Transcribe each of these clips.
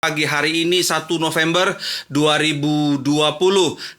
Pagi hari ini 1 November 2020.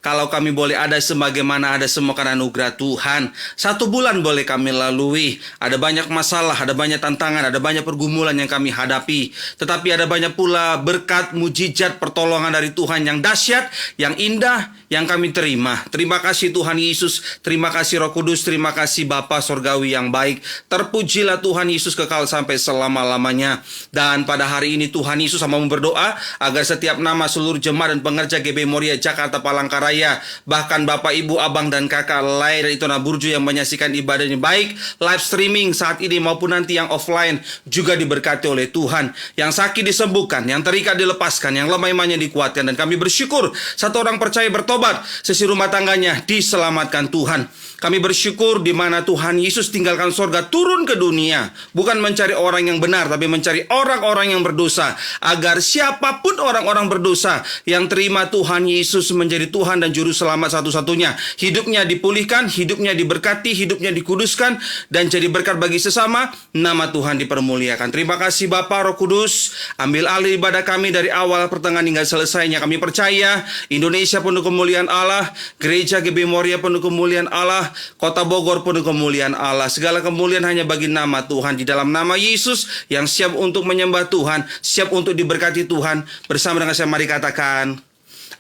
Kalau kami boleh ada sebagaimana ada semua karena anugerah Tuhan. 1 bulan boleh kami lalui. Ada banyak masalah, ada banyak tantangan, ada banyak pergumulan yang kami hadapi. Tetapi ada banyak pula berkat, mujizat, pertolongan dari Tuhan yang dahsyat, yang indah, yang kami terima. Terima kasih Tuhan Yesus, terima kasih Roh Kudus, terima kasih Bapa Sorgawi yang baik. Terpujilah Tuhan Yesus kekal sampai selama-lamanya. Dan pada hari ini Tuhan Yesus sama berdoa agar setiap nama seluruh jemaat dan pengerja GB Moria Jakarta Palangkaraya, bahkan Bapak, Ibu, Abang, dan Kakak lain dari Itona Burju yang menyaksikan ibadah ini, baik live streaming saat ini maupun nanti yang offline, juga diberkati oleh Tuhan. Yang sakit disembuhkan, yang terikat dilepaskan, yang lemah imannya dikuatkan. Dan kami bersyukur satu orang percaya bertobat, sesi rumah tangganya diselamatkan Tuhan. Kami bersyukur di mana Tuhan Yesus tinggalkan sorga turun ke dunia, bukan mencari orang yang benar, tapi mencari orang-orang yang berdosa, agar siapapun orang-orang berdosa yang terima Tuhan Yesus menjadi Tuhan dan Juru Selamat satu-satunya, hidupnya dipulihkan, hidupnya diberkati, hidupnya dikuduskan, dan jadi berkat bagi sesama, nama Tuhan dipermuliakan. Terima kasih Bapa, Roh Kudus, ambil alih ibadah kami dari awal, pertengahan, hingga selesainya. Kami percaya Indonesia penuh kemuliaan Allah, Gereja GB Moria penuh kemuliaan Allah, Kota Bogor penuh kemuliaan Allah. Segala kemuliaan hanya bagi nama Tuhan. Di dalam nama Yesus yang siap untuk menyembah Tuhan, siap untuk diberkati Tuhan, bersama dengan saya mari katakan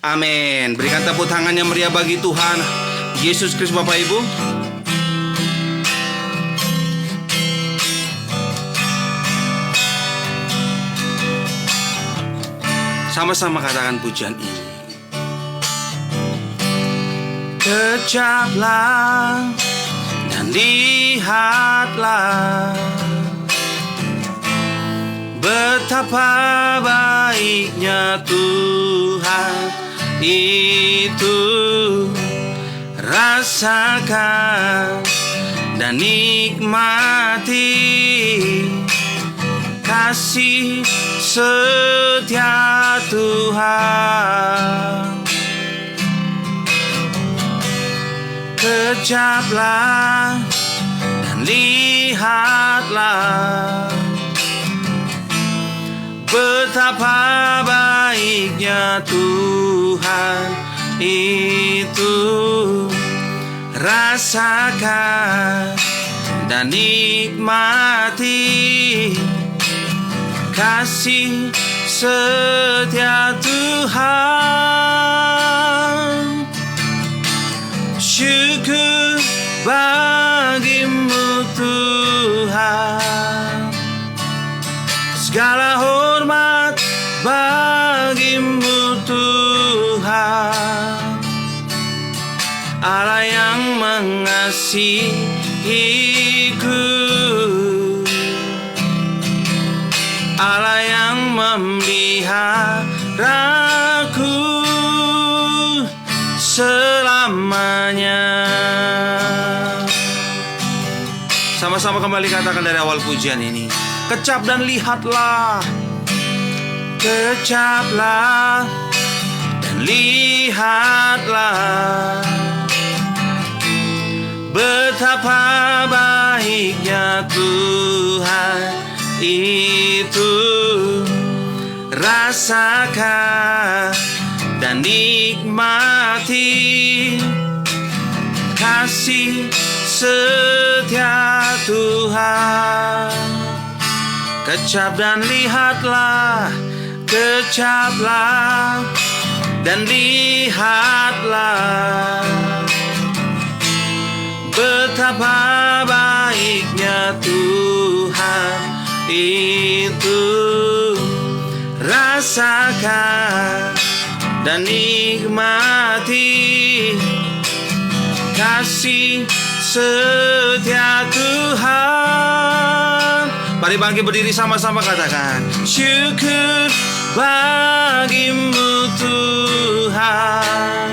amin. Berikan tepuk tangan yang meriah bagi Tuhan Yesus Kristus. Bapak Ibu, sama-sama katakan pujian ini. Kecaplah dan lihatlah betapa baiknya Tuhan itu. Rasakan dan nikmati kasih setia Tuhan. Kecaplah dan lihatlah betapa baiknya Tuhan itu. Rasakan dan nikmati kasih setia Tuhan. Syukur bagimu Tuhan, segala hormat bagimu Tuhan, Allah yang mengasihiku, Allah yang memeliharaku selamanya. Sama-sama kembali katakan dari awal pujian ini. Kecap dan lihatlah, kecaplah dan lihatlah betapa baiknya Tuhan itu. Rasakan dan nikmati kasih setia Tuhan. Kecap dan lihatlah, kecaplah dan lihatlah betapa baiknya Tuhan itu. Rasakan dan nikmati kasih setia Tuhan. Mari bangkit berdiri sama-sama katakan syukur bagimu Tuhan,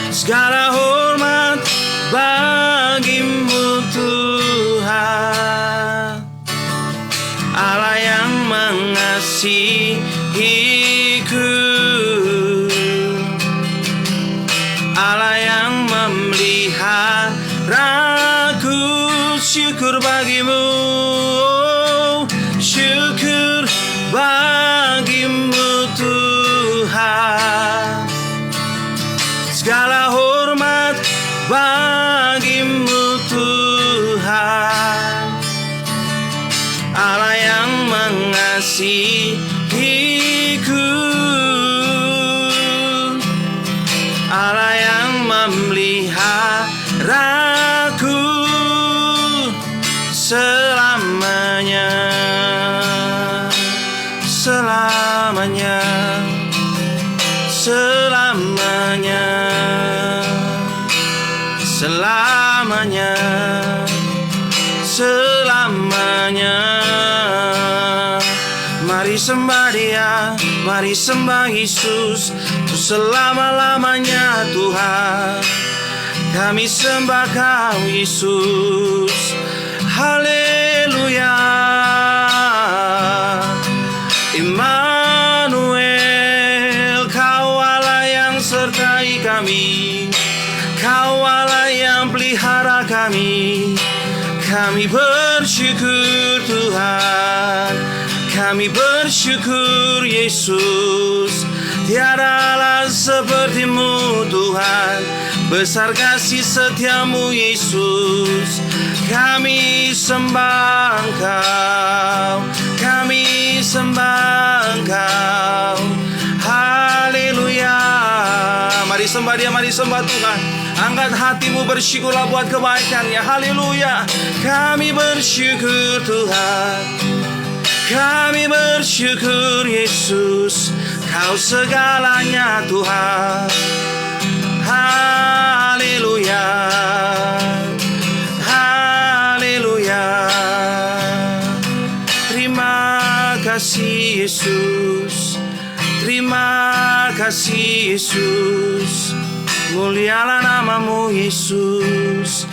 segala hormat bagimu Tuhan, Allah yang mengasihiku, Allah yang memeliharaku. Syukur bagimu mengasihiku, Allah yang memeliharaku selamanya, selamanya, selamanya, selamanya, selamanya. Mari sembah Dia, mari sembah Yesus, untuk selama-lamanya Tuhan. Kami sembah Kau Yesus, haleluya. Immanuel, Kau Allah yang sertai kami, Kau Allah yang pelihara kami. Kami bersyukur Tuhan, kami bersyukur Yesus. Tiada Allah seperti-Mu Tuhan, besar kasih setia-Mu Yesus. Kami sembah Engkau, kami sembah Engkau, haleluya. Mari sembah Dia, mari sembah Tuhan. Angkat hatimu, bersyukurlah buat kebaikannya, haleluya. Kami bersyukur Tuhan, kami bersyukur Yesus, Kau segalanya Tuhan, haleluya, haleluya. Terima kasih Yesus, terima kasih Yesus. Mulialah nama-Mu Yesus,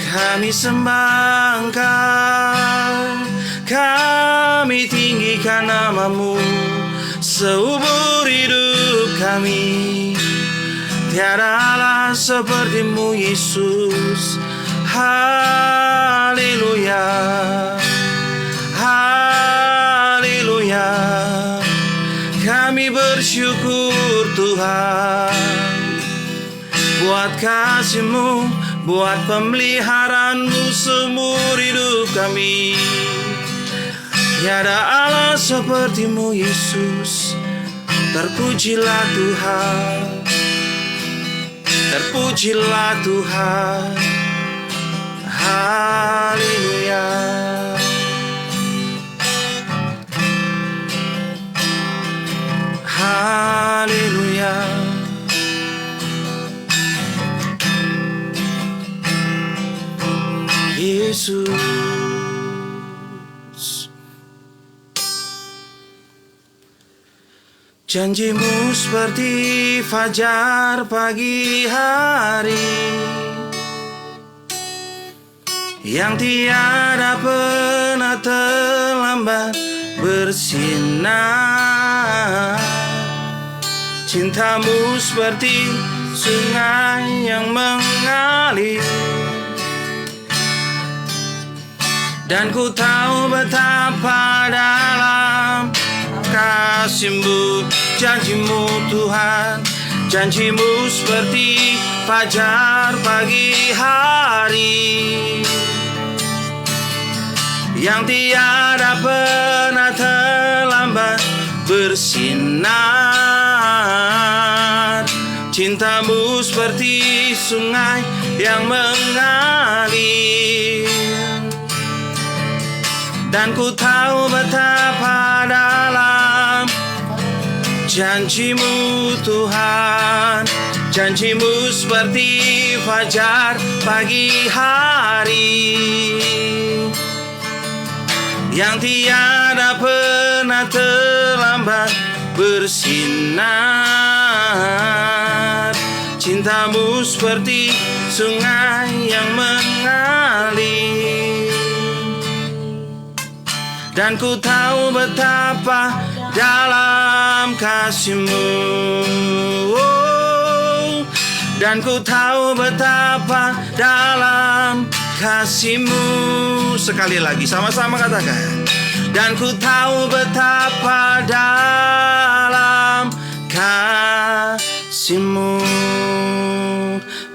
kami sembah Engkau, kami tinggikan nama-Mu seumur hidup kami. Tiada Allah seperti-Mu Yesus, haleluya, haleluya. Kami bersyukur Tuhan buat kasih-Mu, buat pemeliharaan-Mu seumur hidup kami. Tiada Allah seperti-Mu Yesus, terpujilah Tuhan, terpujilah Tuhan, haleluya. Haleluya. Yesus, janji-Mu seperti fajar pagi hari yang tiada pernah terlambat bersinar. Cinta-Mu seperti sungai yang mengalir, dan ku tahu betapa dalam kasih-Mu. Janji-Mu Tuhan, janji-Mu seperti fajar pagi hari yang tiada pernah terlambat bersinar. Cinta-Mu seperti sungai yang mengalir, dan ku tahu betapa dalam janji-Mu Tuhan. Janji-Mu seperti fajar pagi hari yang tiada pernah terlambat bersinar. Cinta-Mu seperti sungai yang mengalir, dan ku tahu betapa dalam kasih-Mu. Dan ku tahu betapa dalam kasih-Mu. Sekali lagi sama-sama katakan. Dan ku tahu betapa dalam kasih-Mu.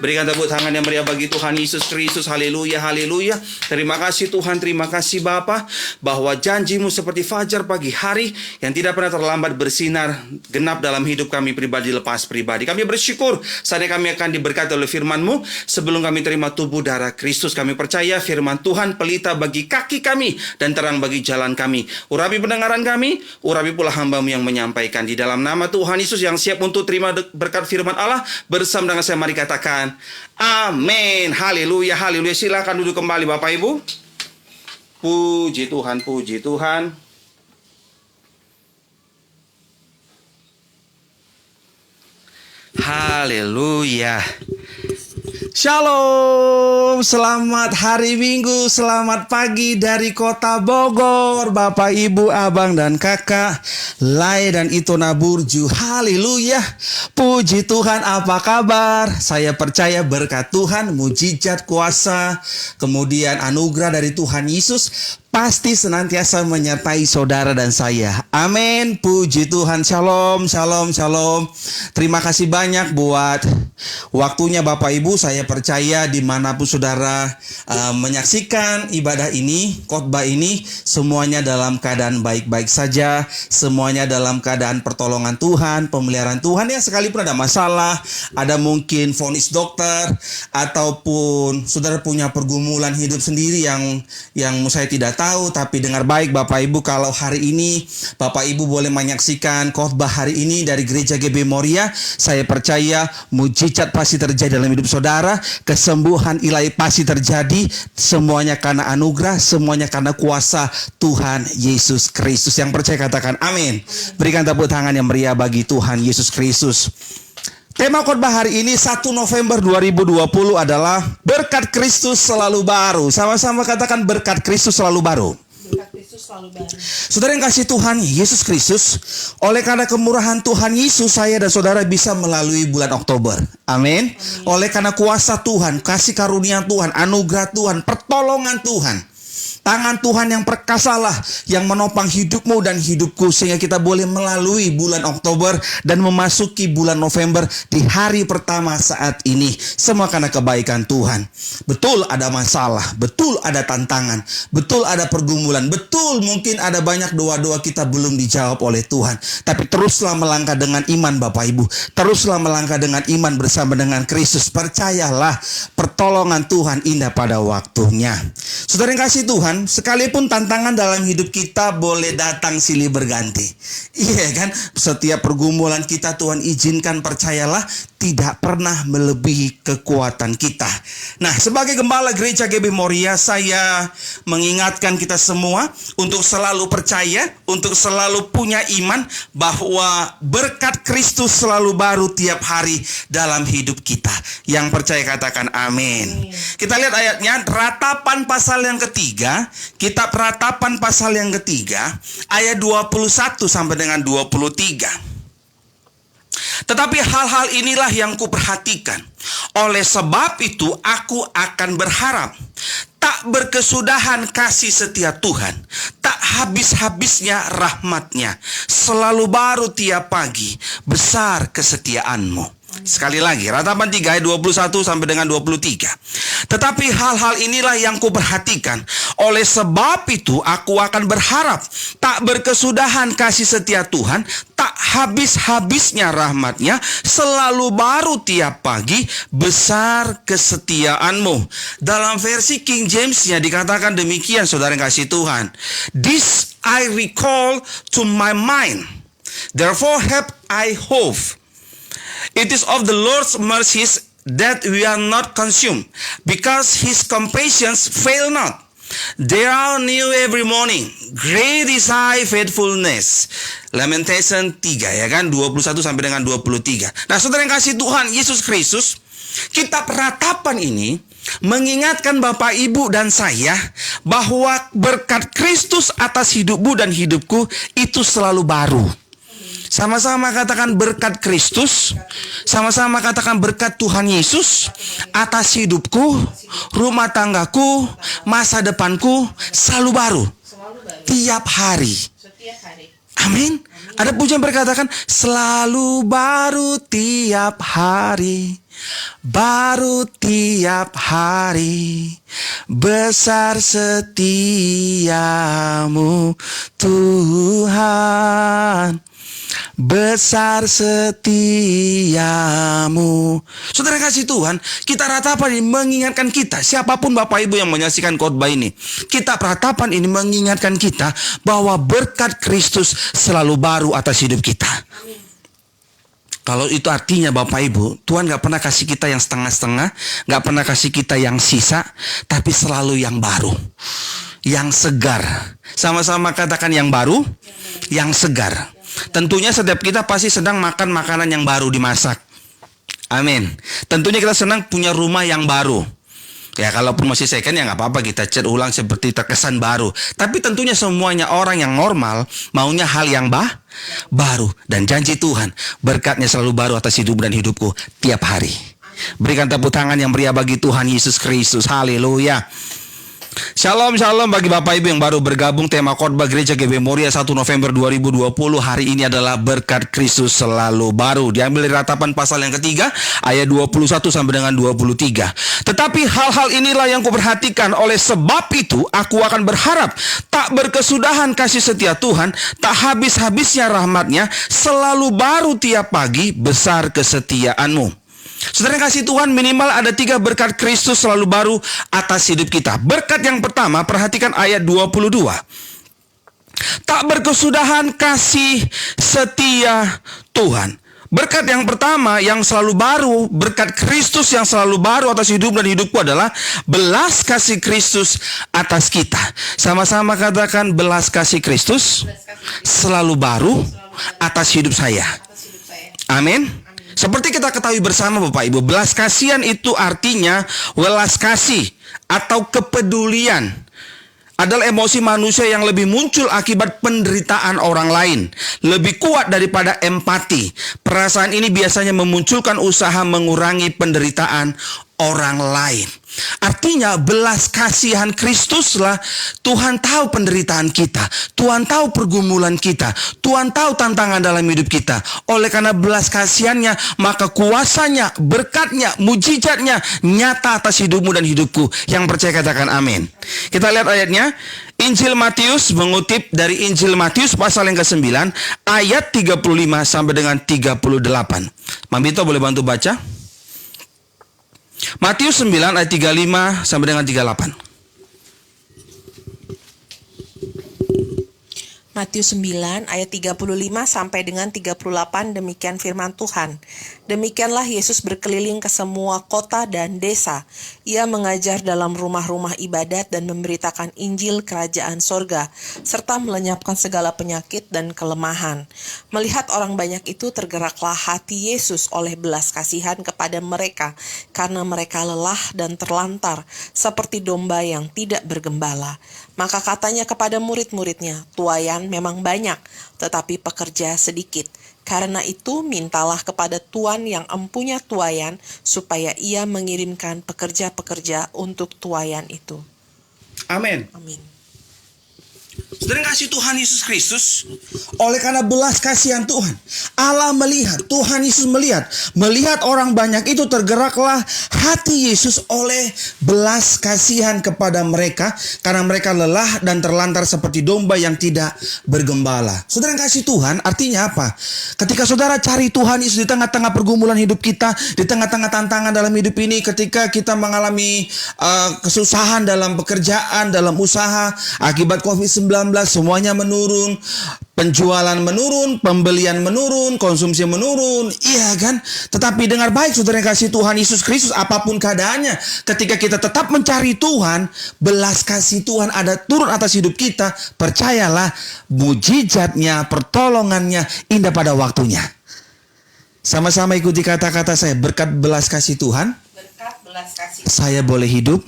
Beri Berikan tepuk tangan yang meriah bagi Tuhan Yesus Kristus. Haleluya, haleluya. Terima kasih Tuhan, terima kasih Bapa, bahwa janji-Mu seperti fajar pagi hari yang tidak pernah terlambat bersinar genap dalam hidup kami pribadi lepas pribadi. Kami bersyukur saatnya kami akan diberkati oleh firman-Mu. Sebelum kami terima tubuh darah Kristus, kami percaya firman Tuhan pelita bagi kaki kami dan terang bagi jalan kami. Urapi pendengaran kami, urapi pula hamba-Mu yang menyampaikan. Di dalam nama Tuhan Yesus yang siap untuk terima berkat firman Allah, bersama dengan saya mari katakan amin. Haleluya, haleluya. Silakan duduk kembali Bapak Ibu. Puji Tuhan, puji Tuhan. Haleluya. Shalom, selamat hari Minggu, selamat pagi dari kota Bogor, Bapak, Ibu, Abang, dan Kakak, Lai dan Itona Burju. Haleluya, puji Tuhan, apa kabar? Saya percaya berkat Tuhan, mujizat, kuasa, kemudian anugerah dari Tuhan Yesus pasti senantiasa menyertai saudara dan saya. Amin. Puji Tuhan. Shalom, shalom, shalom. Terima kasih banyak buat waktunya Bapak Ibu. Saya percaya dimanapun saudara menyaksikan ibadah ini, khotbah ini, semuanya dalam keadaan baik-baik saja. Semuanya dalam keadaan pertolongan Tuhan, pemeliharaan Tuhan. Ya, sekalipun ada masalah, ada mungkin vonis dokter, ataupun saudara punya pergumulan hidup sendiri yang saya tidak tahu, tapi dengar baik Bapak Ibu, kalau hari ini Bapak Ibu boleh menyaksikan khotbah hari ini dari Gereja GB Moria, saya percaya mujizat pasti terjadi dalam hidup saudara, kesembuhan ilahi pasti terjadi, semuanya karena anugerah, semuanya karena kuasa Tuhan Yesus Kristus. Yang percaya katakan amin. Berikan tepuk tangan yang meriah bagi Tuhan Yesus Kristus. Tema khotbah hari ini 1 November 2020 adalah berkat Kristus selalu baru. Sama-sama katakan berkat Kristus selalu baru. Berkat Kristus selalu baru. Saudara yang kasih Tuhan Yesus Kristus, oleh karena kemurahan Tuhan Yesus, saya dan saudara bisa melalui bulan Oktober. Amin. Oleh karena kuasa Tuhan, kasih karunia Tuhan, anugerah Tuhan, pertolongan Tuhan, tangan Tuhan yang perkasalah yang menopang hidupmu dan hidupku, sehingga kita boleh melalui bulan Oktober dan memasuki bulan November di hari pertama saat ini. Semua karena kebaikan Tuhan. Betul ada masalah, betul ada tantangan, betul ada pergumulan, betul mungkin ada banyak doa-doa kita belum dijawab oleh Tuhan. Tapi teruslah melangkah dengan iman Bapak Ibu. Teruslah melangkah dengan iman bersama dengan Kristus. Percayalah, pertolongan Tuhan indah pada waktunya. Saudara yang kasih Tuhan, sekalipun tantangan dalam hidup kita boleh datang silih berganti. Iya kan? Setiap pergumulan kita Tuhan izinkan, percayalah, tidak pernah melebihi kekuatan kita. Nah, sebagai gembala Gereja GB Moria, saya mengingatkan kita semua untuk selalu percaya, untuk selalu punya iman bahwa berkat Kristus selalu baru tiap hari dalam hidup kita. Yang percaya katakan amin. Kita lihat ayatnya, Ratapan pasal yang ketiga, kitab Ratapan pasal yang ketiga, ayat 21 sampai dengan 23. Tetapi hal-hal inilah yang kuperhatikan. Oleh sebab itu aku akan berharap. Tak berkesudahan kasih setia Tuhan, tak habis-habisnya rahmatnya, selalu baru tiap pagi, besar kesetiaanmu. Sekali lagi, Ratapan 3 ayat 21 sampai dengan 23. Tetapi hal-hal inilah yang kuperhatikan. Oleh sebab itu aku akan berharap. Tak berkesudahan kasih setia Tuhan, tak habis-habisnya rahmatnya, selalu baru tiap pagi, besar kesetiaanmu. Dalam versi King James-nya dikatakan demikian, saudara yang kasih Tuhan. This I recall to my mind, therefore have I hope. It is of the Lord's mercies that we are not consumed, because his compassions fail not. They are new every morning. Great is thy faithfulness. Lamentation 3 ya kan, 21 sampai dengan 23. Nah, saudara yang kasih Tuhan Yesus Kristus, kitab Ratapan ini mengingatkan Bapak, Ibu, dan saya bahwa berkat Kristus atas hidupmu dan hidupku itu selalu baru. Sama-sama katakan berkat Kristus. Sama-sama katakan berkat Tuhan Yesus atas hidupku, rumah tanggaku, masa depanku selalu baru. Tiap hari. Amin. Ada pujian berkatakan selalu baru tiap hari. baru tiap hari, besar setiamu Tuhan, besar setiamu. Saudara kasih Tuhan, kita ratapan ini mengingatkan kita, siapapun Bapak Ibu yang menyaksikan khotbah ini, kita ratapan ini mengingatkan kita bahwa berkat Kristus selalu baru atas hidup kita. Kalau itu artinya Bapak Ibu, Tuhan gak pernah kasih kita yang setengah-setengah, gak pernah kasih kita yang sisa, tapi selalu yang baru, yang segar. Sama-sama katakan yang baru, yang segar. Tentunya setiap kita pasti sedang makan makanan yang baru dimasak. Amin. Tentunya kita senang punya rumah yang baru. Ya kalaupun masih second ya nggak apa-apa, kita cat ulang seperti terkesan baru. Tapi tentunya semuanya orang yang normal maunya hal yang baru. Dan janji Tuhan, berkatnya selalu baru atas hidup dan hidupku tiap hari. Berikan tepuk tangan yang meriah bagi Tuhan Yesus Kristus. Haleluya. Shalom, shalom bagi Bapak Ibu yang baru bergabung. Tema khotbah Gereja GB Moria 1 November 2020 hari ini adalah berkat Kristus selalu baru. Diambil dari Ratapan pasal yang ketiga ayat 21 sampai dengan 23. Tetapi hal-hal inilah yang kuperhatikan, oleh sebab itu aku akan berharap tak berkesudahan kasih setia Tuhan, tak habis-habisnya rahmatnya, selalu baru tiap pagi, besar kesetiaanmu. Saudara yang kasih Tuhan, minimal ada 3 berkat Kristus selalu baru atas hidup kita. Berkat yang pertama, perhatikan ayat 22. Tak berkesudahan kasih setia Tuhan. Berkat yang pertama yang selalu baru, berkat Kristus yang selalu baru atas hidup dan hidupku adalah belas kasih Kristus atas kita. Sama-sama katakan, belas kasih Kristus selalu baru atas hidup saya. Amin. Seperti kita ketahui bersama Bapak Ibu, belas kasihan itu artinya welas kasih atau kepedulian. Adalah emosi manusia yang lebih muncul akibat penderitaan orang lain. Lebih kuat daripada empati. Perasaan ini biasanya memunculkan usaha mengurangi penderitaan orang lain. Artinya belas kasihan Kristuslah. Tuhan tahu penderitaan kita, Tuhan tahu pergumulan kita, Tuhan tahu tantangan dalam hidup kita. Oleh karena belas kasihannya, maka kuasanya, berkatnya, mujizatnya nyata atas hidupmu dan hidupku. Yang percaya katakan amin. Kita lihat ayatnya. Injil Matius, mengutip dari Injil Matius pasal yang ke-9 ayat 35 sampai dengan 38. Mambito boleh bantu baca? Matius 9 ayat 35 sampai dengan 38. Matius 9 ayat 35 sampai dengan 38, demikian firman Tuhan. Demikianlah Yesus berkeliling ke semua kota dan desa. Ia mengajar dalam rumah-rumah ibadat dan memberitakan Injil kerajaan sorga, serta melenyapkan segala penyakit dan kelemahan. Melihat orang banyak itu, tergeraklah hati Yesus oleh belas kasihan kepada mereka, karena mereka lelah dan terlantar, seperti domba yang tidak bergembala. Maka katanya kepada murid-muridnya, tuaian memang banyak, tetapi pekerja sedikit. Karena itu mintalah kepada Tuan yang empunya tuaian, supaya ia mengirimkan pekerja-pekerja untuk tuaian itu. Amin. Amin. Saudara kasih Tuhan Yesus Kristus, oleh karena belas kasihan Tuhan, Allah melihat, Tuhan Yesus melihat orang banyak itu, tergeraklah hati Yesus oleh belas kasihan kepada mereka, karena mereka lelah dan terlantar seperti domba yang tidak bergembala. Saudara kasih Tuhan, artinya apa? Ketika saudara cari Tuhan Yesus di tengah-tengah pergumulan hidup kita, di tengah-tengah tantangan dalam hidup ini, ketika kita mengalami kesusahan dalam pekerjaan, dalam usaha, akibat COVID-19, semuanya menurun, penjualan menurun, pembelian menurun, konsumsi menurun, iya kan? Tetapi dengar baik saudara yang kasih Tuhan Yesus Kristus, apapun keadaannya, ketika kita tetap mencari Tuhan, belas kasih Tuhan ada turun atas hidup kita, percayalah, mujizatnya, pertolongannya indah pada waktunya. Sama-sama ikuti kata-kata saya, berkat belas kasih Tuhan, saya boleh hidup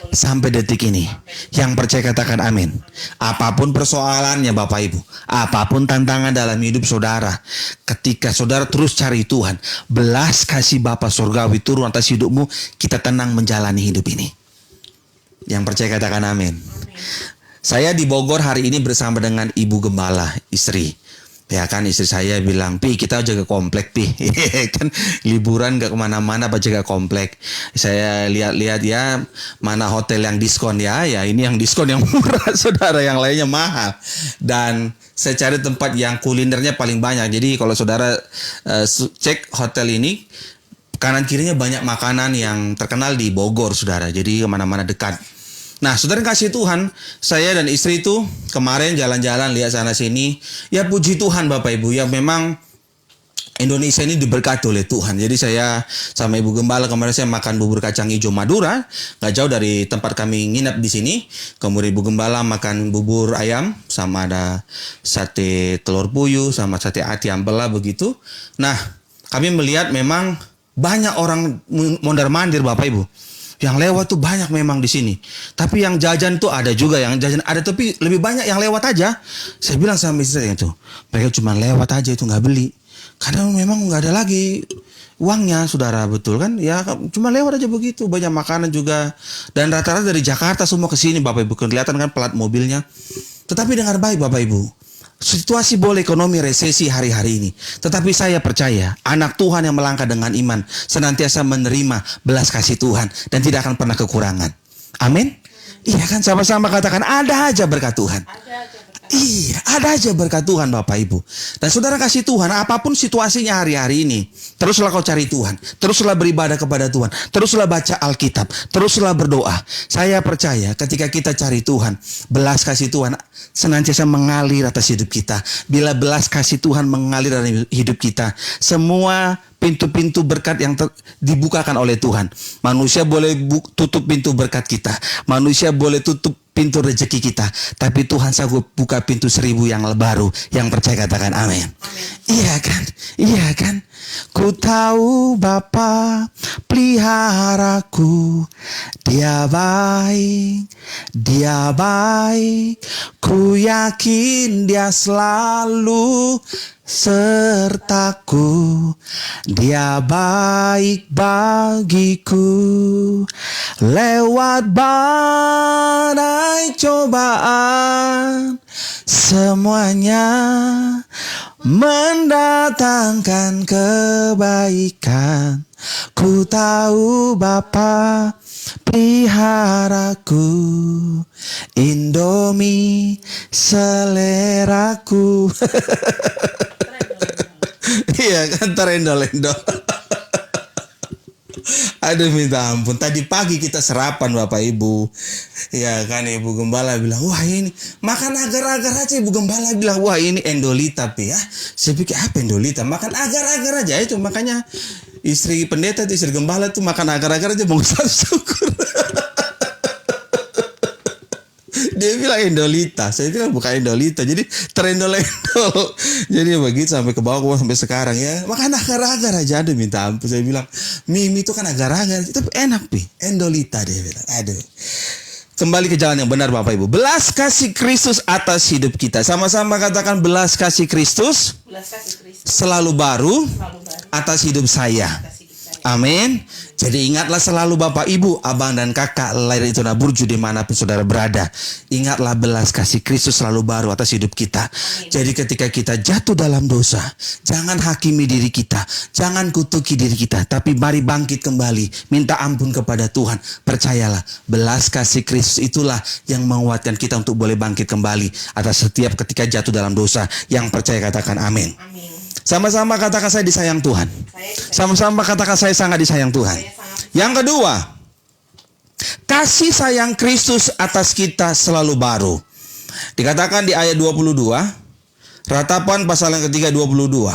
sampai detik ini. Yang percaya katakan amin. Apapun persoalannya Bapak Ibu, apapun tantangan dalam hidup saudara, ketika saudara terus cari Tuhan, belas kasih Bapa Surgawi turun atas hidupmu, kita tenang menjalani hidup ini. Yang percaya katakan amin. Saya di Bogor hari ini bersama dengan Ibu Gembala, istri. Ya kan istri saya bilang, Pi kita jaga komplek Pi. Kan liburan gak kemana-mana apa jaga komplek. Saya lihat-lihat ya mana hotel yang diskon ya. Ya ini yang diskon yang murah saudara, yang lainnya mahal. Dan saya cari tempat yang kulinernya paling banyak. Jadi kalau saudara cek hotel ini, kanan kirinya banyak makanan yang terkenal di Bogor saudara. Jadi kemana-mana dekat. Nah, saudara kasih Tuhan, saya dan istri itu kemarin jalan-jalan lihat sana sini. Ya puji Tuhan Bapak Ibu, ya memang Indonesia ini diberkati oleh Tuhan. Jadi saya sama Ibu Gembala kemarin saya makan bubur kacang hijau Madura, gak jauh dari tempat kami nginap di sini. Kemudian Ibu Gembala makan bubur ayam, sama ada sate telur puyuh, sama sate ati ampela begitu. Nah, kami melihat memang banyak orang mondar-mandir Bapak Ibu. Yang lewat tuh banyak memang di sini. Tapi yang jajan tuh ada juga, yang jajan ada tapi lebih banyak yang lewat aja. Saya bilang sama istri saya itu, mereka cuma lewat aja itu nggak beli. Karena memang nggak ada lagi uangnya, saudara, betul kan? Ya cuma lewat aja begitu. Banyak makanan juga. Dan rata-rata dari Jakarta semua ke sini Bapak Ibu. Kelihatan kan plat mobilnya. Tetapi dengar baik Bapak Ibu. Situasi boleh ekonomi resesi hari-hari ini. Tetapi saya percaya anak Tuhan yang melangkah dengan iman senantiasa menerima belas kasih Tuhan dan tidak akan pernah kekurangan. Amin. Iya kan, sama-sama katakan ada aja berkat Tuhan. Iya, ada aja berkat Tuhan Bapak Ibu. Dan saudara kasih Tuhan, apapun situasinya hari-hari ini, teruslah kau cari Tuhan. Teruslah beribadah kepada Tuhan. Teruslah baca Alkitab. Teruslah berdoa. Saya percaya ketika kita cari Tuhan, belas kasih Tuhan senantiasa mengalir atas hidup kita. Bila belas kasih Tuhan mengalir dalam hidup kita, semua pintu-pintu berkat yang dibukakan oleh Tuhan. Manusia boleh tutup pintu berkat kita. Manusia boleh tutup pintu rezeki kita, tapi Tuhan sanggup buka pintu 1000 yang baru. Yang percaya katakan amin. Iya kan? Iya kan? Ku tahu Bapa peliharaku, Dia baik, Dia baik. Ku yakin Dia selalu sertaku, Dia baik bagiku. Lewat badai cobaan, semuanya mendatangkan kebaikan. Ku tahu Bapa peliharaku, Indomie seleraku. Iya kan, terendol-endol. Aduh minta ampun, tadi pagi kita sarapan Bapak Ibu. Ya kan, Ibu Gembala bilang, wah ini makan agar-agar aja. Ibu Gembala bilang, wah ini endolita Pi ya. Saya pikir apa endolita, makan agar-agar aja. Itu makanya istri pendeta, istri Gembala tuh makan agar-agar aja, mengucap syukur. Dia bilang endolita, saya bilang bukan endolita, jadi terendol-endol. Jadi begitu sampai ke bawah sampai sekarang ya. Makan agar-agar aja, aduh minta ampun. Saya bilang, Mimi itu kan agar-agar, tapi enak Pi, endolita dia bilang. Aduh. Kembali ke jalan yang benar Bapak Ibu. Belas kasih Kristus atas hidup kita. Sama-sama katakan belas kasih Kristus selalu baru atas hidup saya. Amin. Jadi ingatlah selalu Bapak Ibu, abang dan kakak, lahir itu Burju dimanapun saudara berada. Ingatlah belas kasih Kristus selalu baru atas hidup kita. Amin. Jadi ketika kita jatuh dalam dosa, jangan hakimi diri kita, jangan kutuki diri kita, tapi mari bangkit kembali, minta ampun kepada Tuhan. Percayalah, belas kasih Kristus itulah yang menguatkan kita untuk boleh bangkit kembali atas setiap ketika jatuh dalam dosa. Yang percaya katakan amin. Amin. Sama-sama katakan saya disayang Tuhan. Sama-sama katakan saya sangat disayang Tuhan. Yang kedua, kasih sayang Kristus atas kita selalu baru. Dikatakan di ayat 22, Ratapan pasal yang ketiga 22.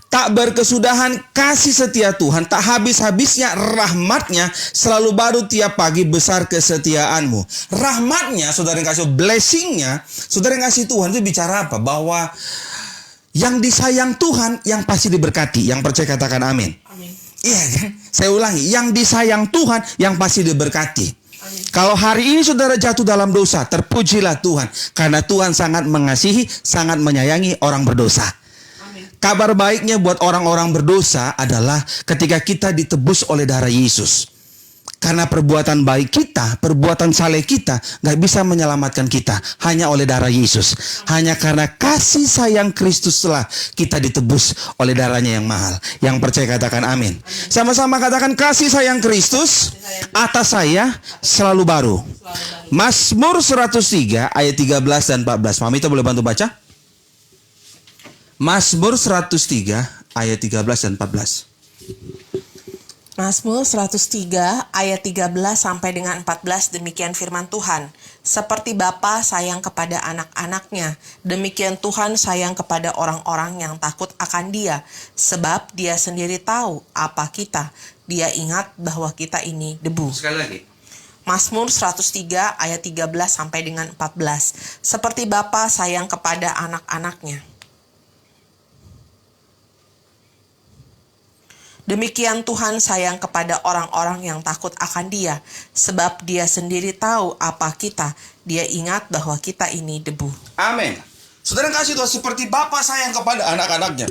Tak berkesudahan kasih setia Tuhan, tak habis-habisnya rahmatnya, selalu baru tiap pagi besar kesetiaanmu. Rahmatnya, saudara yang kasih, blessingnya, saudara yang kasih Tuhan itu bicara apa? Bahwa yang disayang Tuhan yang pasti diberkati. Yang percaya katakan amin. Amin. Iya kan? Saya ulangi, yang disayang Tuhan yang pasti diberkati. Amin. Kalau hari ini saudara jatuh dalam dosa, terpujilah Tuhan, karena Tuhan sangat mengasihi, sangat menyayangi orang berdosa. Amin. Kabar baiknya buat orang-orang berdosa adalah ketika kita ditebus oleh darah Yesus. Karena perbuatan baik kita, perbuatan saleh kita gak bisa menyelamatkan kita. Hanya oleh darah Yesus. Hanya karena kasih sayang Kristuslah kita ditebus oleh darahnya yang mahal. Yang percaya katakan amin. Sama-sama katakan kasih sayang Kristus atas saya selalu baru. Mazmur 103 ayat 13 dan 14. Mami itu boleh bantu baca? Mazmur 103 ayat 13 dan 14. Mazmur 103 ayat 13 sampai dengan 14, demikian firman Tuhan. Seperti Bapa sayang kepada anak-anaknya, demikian Tuhan sayang kepada orang-orang yang takut akan Dia, sebab Dia sendiri tahu apa kita. Dia ingat bahwa kita ini debu. Sekali lagi. Mazmur 103 ayat 13 sampai dengan 14. Seperti Bapa sayang kepada anak-anaknya, demikian Tuhan sayang kepada orang-orang yang takut akan Dia, sebab Dia sendiri tahu apa kita. Dia ingat bahwa kita ini debu. Amin. Saudara kasih Tuhan, seperti Bapa sayang kepada anak-anaknya,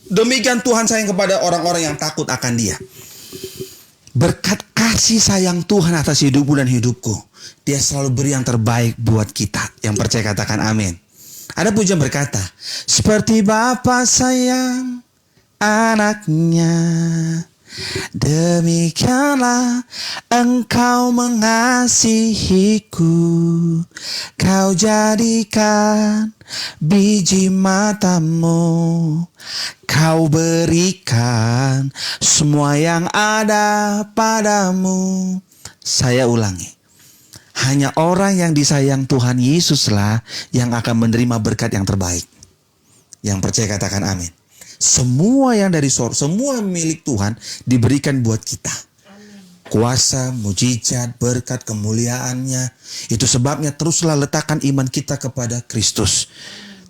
demikian Tuhan sayang kepada orang-orang yang takut akan Dia. Berkat kasih sayang Tuhan atas hidupku dan hidupku, Dia selalu beri yang terbaik buat kita. Yang percaya katakan amin. Ada pujian berkata, seperti Bapa sayang anaknya, demikianlah Engkau mengasihiku. Kau jadikan biji matamu, Kau berikan semua yang ada padamu. Saya ulangi, hanya orang yang disayang Tuhan Yesuslah yang akan menerima berkat yang terbaik. Yang percaya katakan amin. Semua yang dari surga, semua milik Tuhan diberikan buat kita. Kuasa, mujizat, berkat, kemuliaannya. Itu sebabnya teruslah letakkan iman kita kepada Kristus.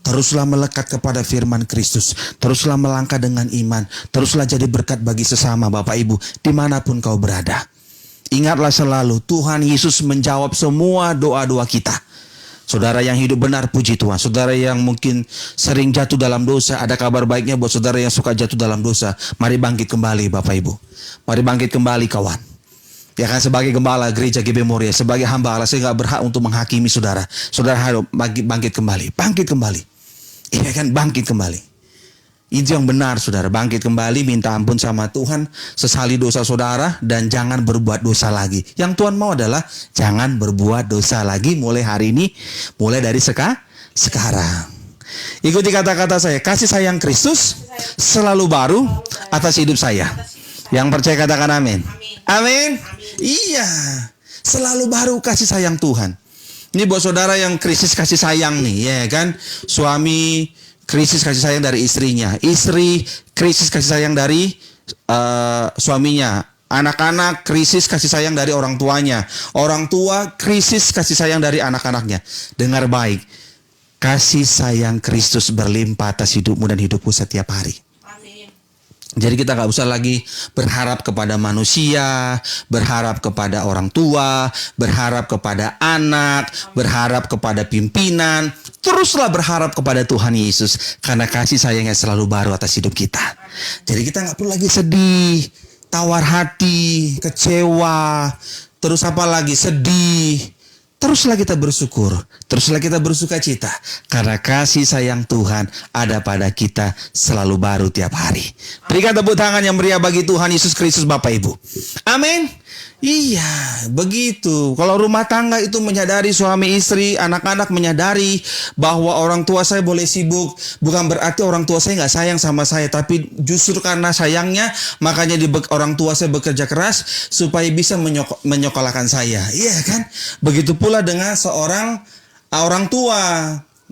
Teruslah melekat kepada firman Kristus. Teruslah melangkah dengan iman. Teruslah jadi berkat bagi sesama Bapak Ibu dimanapun kau berada. Ingatlah selalu Tuhan Yesus menjawab semua doa-doa kita. Saudara yang hidup benar, puji Tuhan. Saudara yang mungkin sering jatuh dalam dosa, ada kabar baiknya buat saudara yang suka jatuh dalam dosa. Mari bangkit kembali Bapak Ibu. Mari bangkit kembali kawan. Ya kan, sebagai gembala gereja GB Moria, sebagai hamba Allah, saya gak berhak untuk menghakimi saudara. Saudara harus bangkit kembali. Bangkit kembali. Iya kan, bangkit kembali. Itu yang benar saudara. Bangkit kembali, minta ampun sama Tuhan, sesali dosa saudara, dan jangan berbuat dosa lagi. Yang Tuhan mau adalah jangan berbuat dosa lagi mulai hari ini, mulai dari sekarang. Ikuti kata-kata saya, kasih sayang Kristus selalu baru atas hidup saya. Yang percaya katakan amin. Amin. Iya, selalu baru kasih sayang Tuhan. Ini buat saudara yang krisis kasih sayang nih, ya kan? Suami krisis kasih sayang dari istrinya, istri krisis kasih sayang dari suaminya, anak-anak krisis kasih sayang dari orang tuanya, orang tua krisis kasih sayang dari anak-anaknya. Dengar baik, kasih sayang Kristus berlimpah atas hidupmu dan hidupku setiap hari. Jadi kita gak usah lagi berharap kepada manusia, berharap kepada orang tua, berharap kepada anak, berharap kepada pimpinan. Teruslah berharap kepada Tuhan Yesus, karena kasih sayangnya selalu baru atas hidup kita. Jadi kita gak perlu lagi sedih, tawar hati, kecewa, terus apa lagi, sedih. Teruslah kita bersyukur, teruslah kita bersuka cita, karena kasih sayang Tuhan ada pada kita selalu baru tiap hari. Berikan tepuk tangan yang meriah bagi Tuhan Yesus Kristus Bapak Ibu. Amin. Iya, begitu. Kalau rumah tangga itu menyadari, suami istri, anak-anak menyadari bahwa orang tua saya boleh sibuk, bukan berarti orang tua saya nggak sayang sama saya, tapi justru karena sayangnya, makanya orang tua saya bekerja keras supaya bisa menyekolahkan saya. Iya kan? Begitu pula dengan seorang orang tua.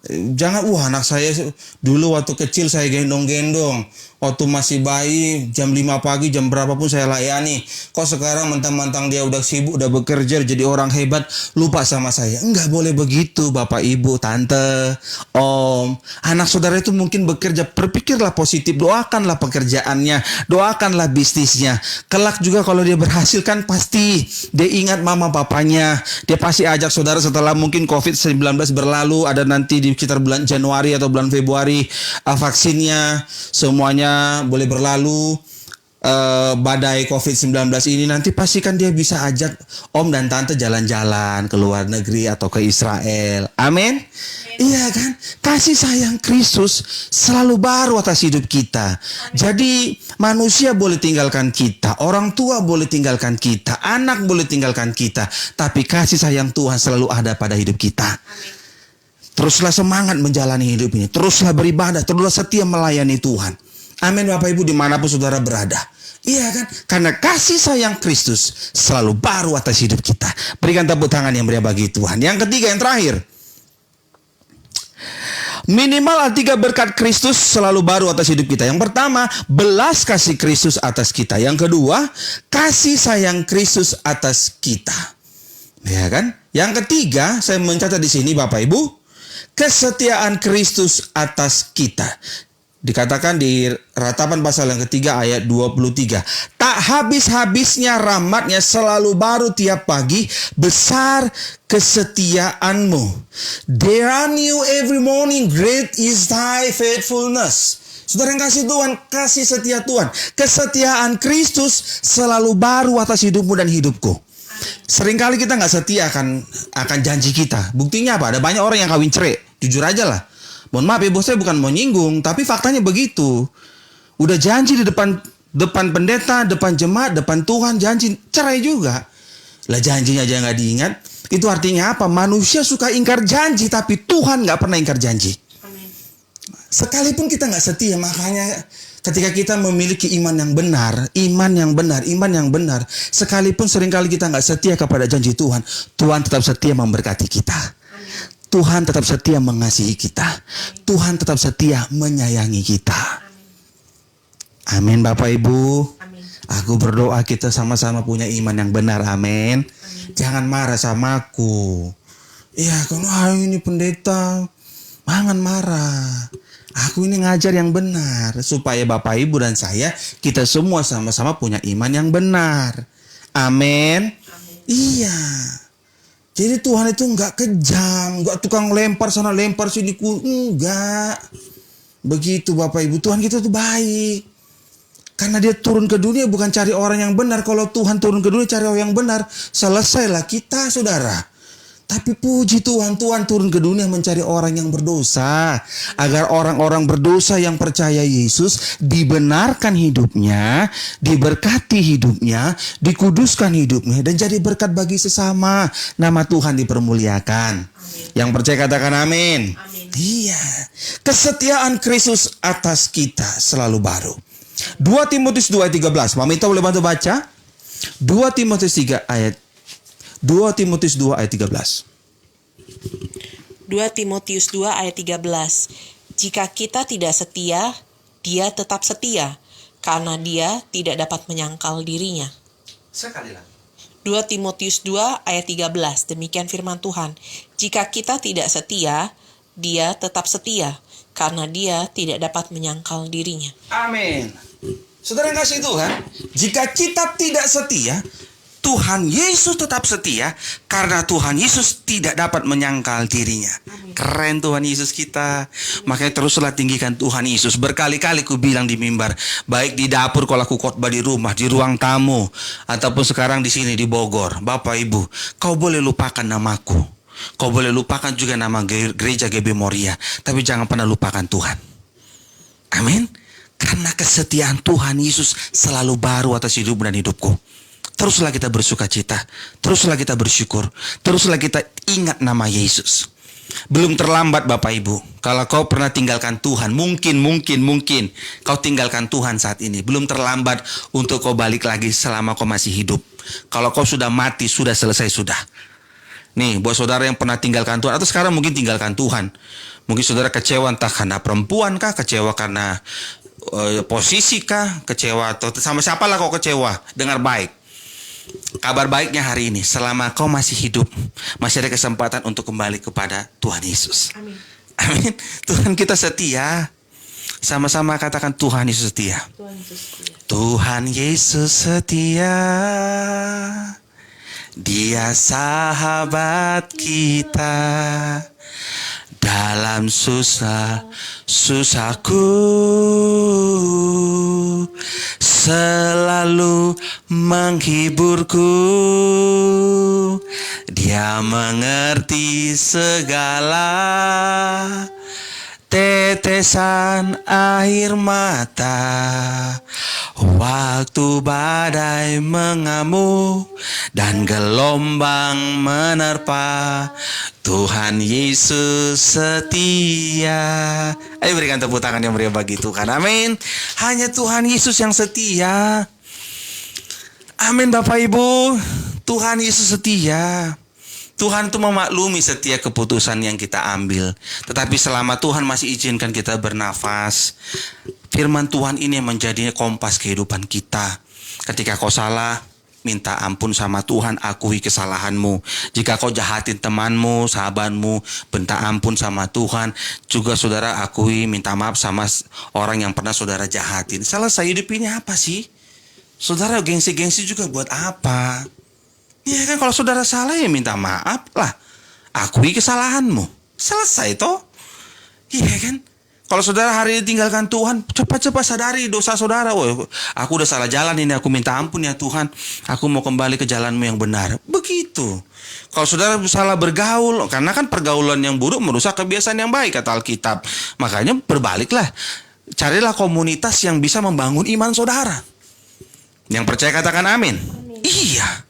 Jangan, anak saya dulu waktu kecil saya gendong-gendong. Waktu masih bayi, jam 5 pagi, jam berapapun saya layani. Kok sekarang mentang-mentang dia udah sibuk, udah bekerja, jadi orang hebat, lupa sama saya. Enggak boleh begitu Bapak, Ibu, Tante, Om. Anak saudara itu mungkin bekerja, berpikirlah positif, doakanlah pekerjaannya, doakanlah bisnisnya. Kelak juga kalau dia berhasil kan pasti dia ingat mama papanya. Dia pasti ajak saudara setelah mungkin COVID-19 berlalu, ada nanti di sekitar bulan Januari atau bulan Februari vaksinnya, semuanya boleh berlalu. badai COVID-19 ini, nanti pastikan dia bisa ajak om dan tante jalan-jalan ke luar negeri atau ke Israel. Amin. Iya kan? Kasih sayang Kristus selalu baru atas hidup kita. Jadi manusia boleh tinggalkan kita, orang tua boleh tinggalkan kita, anak boleh tinggalkan kita, tapi kasih sayang Tuhan selalu ada pada hidup kita. Teruslah semangat menjalani hidup ini, teruslah beribadah, teruslah setia melayani Tuhan. Amin Bapak Ibu dimanapun saudara berada. Iya kan? Karena kasih sayang Kristus selalu baru atas hidup kita. Berikan tepuk tangan yang meriah bagi Tuhan. Yang ketiga, yang terakhir. Minimal 3 berkat Kristus selalu baru atas hidup kita. Yang pertama, belas kasih Kristus atas kita. Yang kedua, kasih sayang Kristus atas kita. Ya kan? Yang ketiga, saya mencatat di sini Bapak Ibu, kesetiaan Kristus atas kita. Dikatakan di Ratapan pasal yang ketiga ayat 23. Tak habis-habisnya rahmatnya selalu baru tiap pagi, besar kesetiaanmu. They are new every morning, great is thy faithfulness. Saudara yang kasih Tuhan, kasih setia Tuhan. Kesetiaan Kristus selalu baru atas hidupmu dan hidupku. Seringkali kita nggak setia akan janji kita. Buktinya apa? Ada banyak orang yang kawin cerai. Jujur aja lah. Mohon maaf ya bos, saya bukan mau nyinggung, tapi faktanya begitu. Udah janji di depan pendeta, depan jemaat, depan Tuhan, janji cerai juga. Lah janjinya aja nggak diingat. Itu artinya apa? Manusia suka ingkar janji, tapi Tuhan nggak pernah ingkar janji. Amin. Sekalipun kita nggak setia, makanya ketika kita memiliki iman yang benar, sekalipun seringkali kita nggak setia kepada janji Tuhan, Tuhan tetap setia memberkati kita. Tuhan tetap setia mengasihi kita. Tuhan tetap setia menyayangi kita. Amin Bapak Ibu. Amin. Aku berdoa kita sama-sama punya iman yang benar. Amin. Jangan marah sama aku. Iya, kalau ini pendeta, jangan marah. Aku ini ngajar yang benar. Supaya Bapak Ibu dan saya, kita semua sama-sama punya iman yang benar. Amin. Iya. Jadi Tuhan itu enggak kejam, enggak tukang lempar sana lempar sini, enggak. Begitu Bapak Ibu, Tuhan kita itu baik. Karena dia turun ke dunia bukan cari orang yang benar. Kalau Tuhan turun ke dunia cari orang yang benar, selesailah kita saudara. Tapi puji Tuhan, Tuhan turun ke dunia mencari orang yang berdosa. Agar orang-orang berdosa yang percaya Yesus dibenarkan hidupnya, diberkati hidupnya, dikuduskan hidupnya, dan jadi berkat bagi sesama. Nama Tuhan dipermuliakan. Amin. Yang percaya katakan amin. Amin. Iya. Kesetiaan Kristus atas kita selalu baru. 2 Timotius 2 ayat 13. Mamita boleh bantu baca? 2 Timotius 2 ayat 13. 2 Timotius 2 ayat 13. Jika kita tidak setia, dia tetap setia, karena dia tidak dapat menyangkal dirinya. Sekali lagi. 2 Timotius 2 ayat 13. Demikian firman Tuhan. Jika kita tidak setia, dia tetap setia, karena dia tidak dapat menyangkal dirinya. Amin. Saudara yang kasih Tuhan, jika kita tidak setia, Tuhan Yesus tetap setia karena Tuhan Yesus tidak dapat menyangkal dirinya. Keren Tuhan Yesus kita. Makanya teruslah tinggikan Tuhan Yesus. Berkali-kali ku bilang di mimbar, baik di dapur kalau aku khotbah di rumah, di ruang tamu, ataupun sekarang di sini di Bogor. Bapak Ibu, kau boleh lupakan namaku. Kau boleh lupakan juga nama gereja GB Moria, tapi jangan pernah lupakan Tuhan. Amin. Karena kesetiaan Tuhan Yesus selalu baru atas hidup dan hidupku. Teruslah kita bersuka cita, teruslah kita bersyukur, teruslah kita ingat nama Yesus. Belum terlambat Bapak Ibu. Kalau kau pernah tinggalkan Tuhan, mungkin kau tinggalkan Tuhan saat ini. Belum terlambat untuk kau balik lagi selama kau masih hidup. Kalau kau sudah mati, sudah selesai sudah. Nih, buat saudara yang pernah tinggalkan Tuhan, atau sekarang mungkin tinggalkan Tuhan. Mungkin saudara kecewa entah karena perempuan kah, kecewa karena posisi kah, kecewa atau sama siapalah kau kecewa. Dengar baik. Kabar baiknya hari ini, selama kau masih hidup, masih ada kesempatan untuk kembali kepada Tuhan Yesus. Amin. Amin. Tuhan kita setia. Sama-sama katakan Tuhan Yesus setia. Tuhan Yesus setia. Tuhan Yesus setia. Dia sahabat kita dalam susahku. selalu menghiburku. Dia mengerti segala tetesan air mata waktu badai mengamuk dan gelombang menerpa. Tuhan Yesus setia. Ayo berikan tepuk tangan yang meriah bagi Tuhan. Amin. Hanya Tuhan Yesus yang setia. Amin Bapak Ibu. Tuhan Yesus setia. Tuhan itu memaklumi setiap keputusan yang kita ambil. Tetapi selama Tuhan masih izinkan kita bernafas, firman Tuhan ini yang menjadi kompas kehidupan kita. Ketika kau salah, minta ampun sama Tuhan, akui kesalahanmu. Jika kau jahatin temanmu, sahabatmu, minta ampun sama Tuhan. Juga saudara akui, minta maaf sama orang yang pernah saudara jahatin. Selesai. Hidup ini apa sih? Saudara gengsi-gengsi juga buat apa? Ya kan, kalau saudara salah ya minta maaf lah. Akui kesalahanmu. Selesai toh. Iya kan? Kalau saudara hari ini tinggalkan Tuhan, cepat-cepat sadari dosa saudara. Oh, aku udah salah jalan ini, aku minta ampun ya Tuhan. Aku mau kembali ke jalanmu yang benar. Begitu. Kalau saudara salah bergaul, karena kan pergaulan yang buruk merusak kebiasaan yang baik, kata Alkitab. Makanya berbaliklah. Carilah komunitas yang bisa membangun iman saudara. Yang percaya katakan amin. Iya.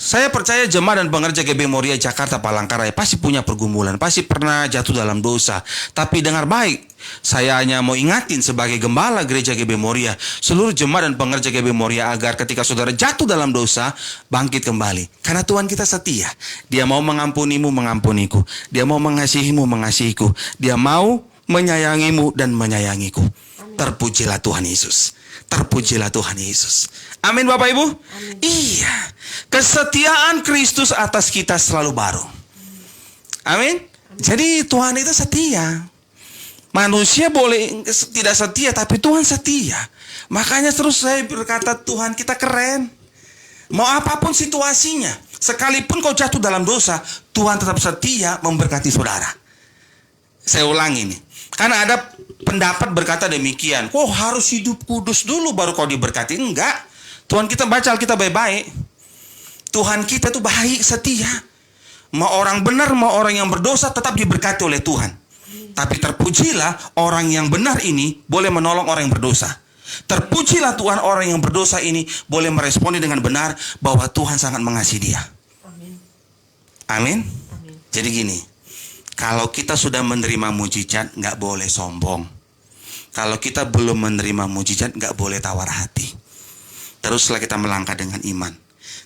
Saya percaya jemaat dan pengerja GB Moria Jakarta Palangkaraya pasti punya pergumulan, pasti pernah jatuh dalam dosa. Tapi dengar baik, saya hanya mau ingatin sebagai gembala gereja GB Moria, seluruh jemaat dan pengerja GB Moria, agar ketika saudara jatuh dalam dosa, bangkit kembali. Karena Tuhan kita setia. Dia mau mengampunimu, mengampuniku. Dia mau mengasihimu, mengasihiku. Dia mau menyayangimu dan menyayangiku. Terpujilah Tuhan Yesus. Terpujilah Tuhan Yesus. Amin Bapak Ibu. Amin. Iya. Kesetiaan Kristus atas kita selalu baru. Amin. Jadi Tuhan itu setia. Manusia boleh tidak setia, tapi Tuhan setia. Makanya terus saya berkata, Tuhan kita keren. Mau apapun situasinya, sekalipun kau jatuh dalam dosa, Tuhan tetap setia memberkati saudara. Saya ulangi nih. Karena ada pendapat berkata demikian. Kok harus hidup kudus dulu baru kau diberkati? Enggak. Tuhan kita baca Alkitab baik-baik. Tuhan kita tuh baik, setia. Mau orang benar, mau orang yang berdosa tetap diberkati oleh Tuhan. Tapi terpujilah orang yang benar ini boleh menolong orang yang berdosa. Terpujilah Tuhan orang yang berdosa ini boleh meresponi dengan benar bahwa Tuhan sangat mengasihi dia. Amin. Amin. Jadi gini. Kalau kita sudah menerima mujizat, nggak boleh sombong. Kalau kita belum menerima mujizat, nggak boleh tawar hati. Teruslah kita melangkah dengan iman.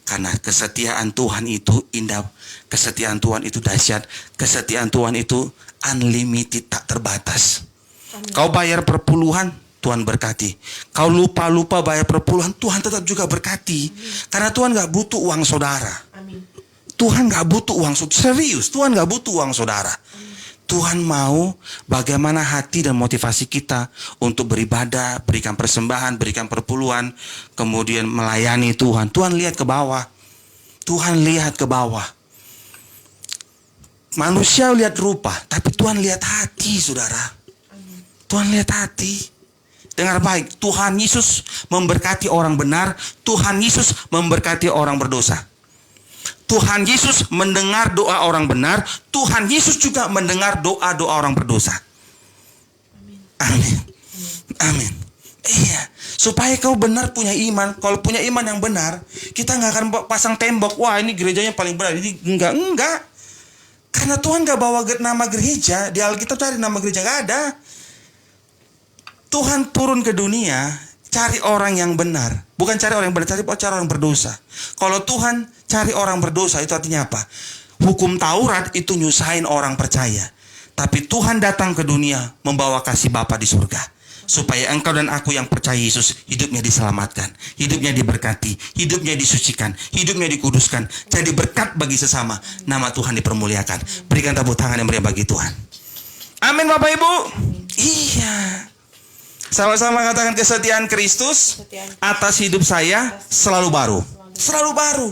Karena kesetiaan Tuhan itu indah. Kesetiaan Tuhan itu dahsyat. Kesetiaan Tuhan itu unlimited, tak terbatas. Amin. Kau bayar perpuluhan, Tuhan berkati. Kau lupa bayar perpuluhan, Tuhan tetap juga berkati. Amin. Karena Tuhan nggak butuh uang saudara. Amin. Tuhan gak butuh uang, serius, Tuhan gak butuh uang saudara. Tuhan mau bagaimana hati dan motivasi kita untuk beribadah, berikan persembahan, berikan perpuluhan, kemudian melayani Tuhan. Tuhan lihat ke bawah. Tuhan lihat ke bawah. Manusia lihat rupa, tapi Tuhan lihat hati, saudara. Tuhan lihat hati. Dengar baik, Tuhan Yesus memberkati orang benar, Tuhan Yesus memberkati orang berdosa. Tuhan Yesus mendengar doa orang benar. Tuhan Yesus juga mendengar doa-doa orang berdosa. Amin. Amin. Iya. Supaya kau benar punya iman. Kalau punya iman yang benar, kita nggak akan pasang tembok. Wah, ini gerejanya paling benar. Ini enggak. Karena Tuhan nggak bawa nama gereja. Di Alkitab cari nama gereja, nggak ada. Tuhan turun ke dunia, cari orang yang benar. Bukan cari orang yang benar, cari orang berdosa. Kalau Tuhan cari orang berdosa, itu artinya apa? Hukum Taurat itu nyusahin orang percaya. Tapi Tuhan datang ke dunia membawa kasih Bapa di surga. Supaya engkau dan aku yang percaya Yesus, hidupnya diselamatkan, hidupnya diberkati, hidupnya disucikan, hidupnya dikuduskan. Jadi berkat bagi sesama. Nama Tuhan dipermuliakan. Berikan tepuk tangan yang meriah bagi Tuhan. Amin Bapak Ibu. Iya. Sama-sama katakan, kesetiaan Kristus atas hidup saya selalu baru. Selalu baru.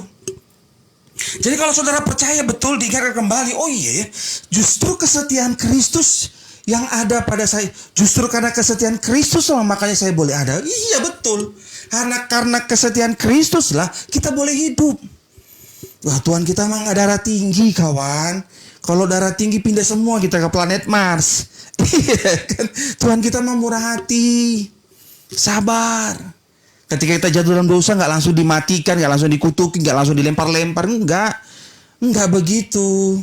Jadi kalau saudara percaya betul diingatkan kembali, oh iya ya, justru kesetiaan Kristus Yang ada pada saya justru karena kesetiaan Kristus lah makanya saya boleh ada. Iya betul. Karena kesetiaan Kristus lah kita boleh hidup. Wah, Tuhan kita mah nggak darah tinggi, kawan. Kalau darah tinggi pindah semua kita ke planet Mars. Iya kan? Tuhan kita mah murah hati, sabar. Ketika kita jatuh dalam dosa nggak langsung dimatikan, nggak langsung dikutuki, nggak langsung dilempar-lempar, nggak begitu.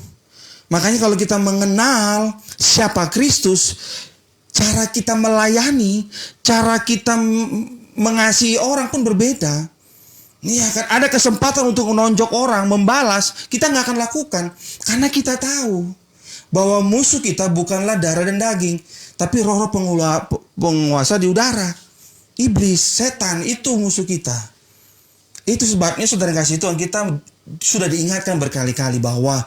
Makanya kalau kita mengenal siapa Kristus, cara kita melayani, cara kita mengasihi orang pun berbeda. Iya kan, ada kesempatan untuk menonjok orang, membalas, kita nggak akan lakukan. Karena kita tahu bahwa musuh kita bukanlah darah dan daging, tapi roh-roh penguasa di udara. Iblis, setan, itu musuh kita. Itu sebabnya saudara kasih Tuhan, kita sudah diingatkan berkali-kali bahwa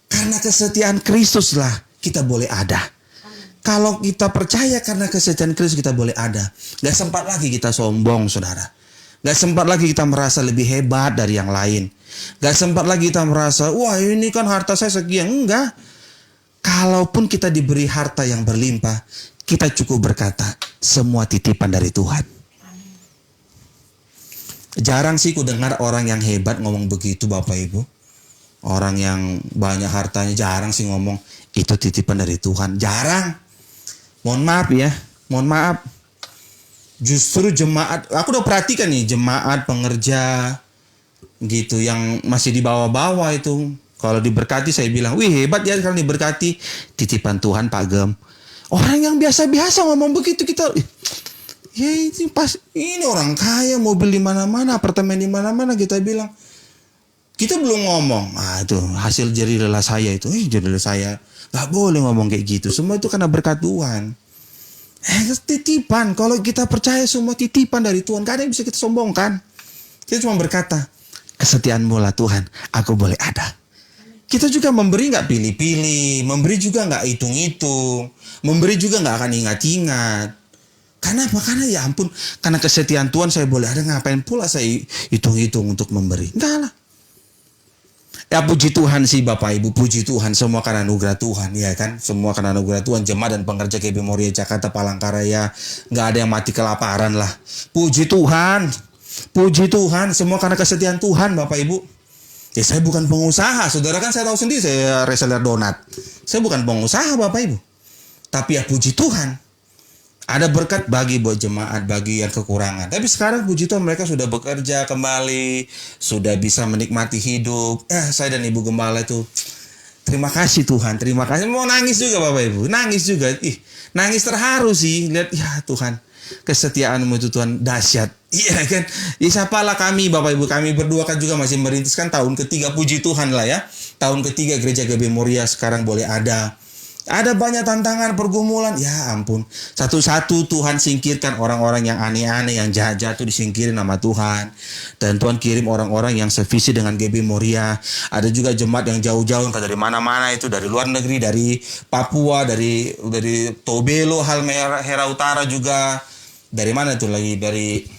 karena kesetiaan Kristus lah kita boleh ada. Kalau kita percaya karena kesetiaan Kristus kita boleh ada. Gak sempat lagi kita sombong, saudara. Gak sempat lagi kita merasa lebih hebat dari yang lain. Gak sempat lagi kita merasa, wah ini kan harta saya sekian. Enggak. Kalaupun kita diberi harta yang berlimpah, kita cukup berkata, semua titipan dari Tuhan. Jarang sih ku dengar orang yang hebat ngomong begitu, Bapak Ibu. Orang yang banyak hartanya jarang sih ngomong, itu titipan dari Tuhan. Jarang. Mohon maaf ya, mohon maaf. Justru jemaat, aku udah perhatikan nih, jemaat pengerja gitu yang masih di bawah-bawah itu. Kalau diberkati saya bilang, wih hebat ya kalau diberkati. Titipan Tuhan Pak Gem. Orang yang biasa-biasa ngomong begitu kita, ya ini pas, ini orang kaya, mobil di mana-mana, apartemen di mana-mana, kita bilang. Kita belum ngomong, itu hasil jerih lelah saya itu, jerih lelah saya. Gak boleh ngomong kayak gitu, semua itu karena berkat Tuhan. Titipan, kalau kita percaya semua titipan dari Tuhan, gak ada yang bisa kita sombongkan. Kita cuma berkata, kesetiaan-Mu lah Tuhan, aku boleh ada. Kita juga memberi gak pilih-pilih, memberi juga gak hitung-hitung, memberi juga gak akan ingat-ingat. Karena apa? Karena ya ampun, karena kesetiaan Tuhan saya boleh ada, ngapain pula saya hitung-hitung untuk memberi. Enggak lah. Ya puji Tuhan sih Bapak Ibu, puji Tuhan, semua karena anugerah Tuhan, ya kan? Semua karena anugerah Tuhan, jemaat dan pengerja KB Moria Jakarta Palangkaraya, nggak ada yang mati kelaparan lah. Puji Tuhan, semua karena kesetiaan Tuhan Bapak Ibu. Ya saya bukan pengusaha, saudara kan saya tahu sendiri saya reseller donat. Saya bukan pengusaha Bapak Ibu. Tapi ya puji Tuhan, ada berkat bagi buat jemaat, bagi yang kekurangan. Tapi sekarang puji Tuhan mereka sudah bekerja kembali, sudah bisa menikmati hidup. Saya dan Ibu Gembala itu, terima kasih Tuhan, terima kasih. Mau nangis juga Bapak Ibu, nangis juga. Nangis terharu sih, lihat ya Tuhan, kesetiaan-Mu itu Tuhan dahsyat. Iya kan? Ya siapalah kami Bapak Ibu, kami berdua kan juga masih merintiskan tahun ketiga, puji Tuhan lah ya. Tahun ketiga Gereja GB Moria sekarang boleh ada. Ada banyak tantangan, pergumulan. Ya ampun. Satu-satu Tuhan singkirkan orang-orang yang aneh-aneh, yang jahat-jahat itu disingkirin sama Tuhan. Dan Tuhan kirim orang-orang yang sevisi dengan GB Moria. Ada juga jemaat yang jauh-jauh, dari mana-mana itu, dari luar negeri, dari Papua, dari Tobelo, Halmahera Utara juga. Dari mana itu lagi? Dari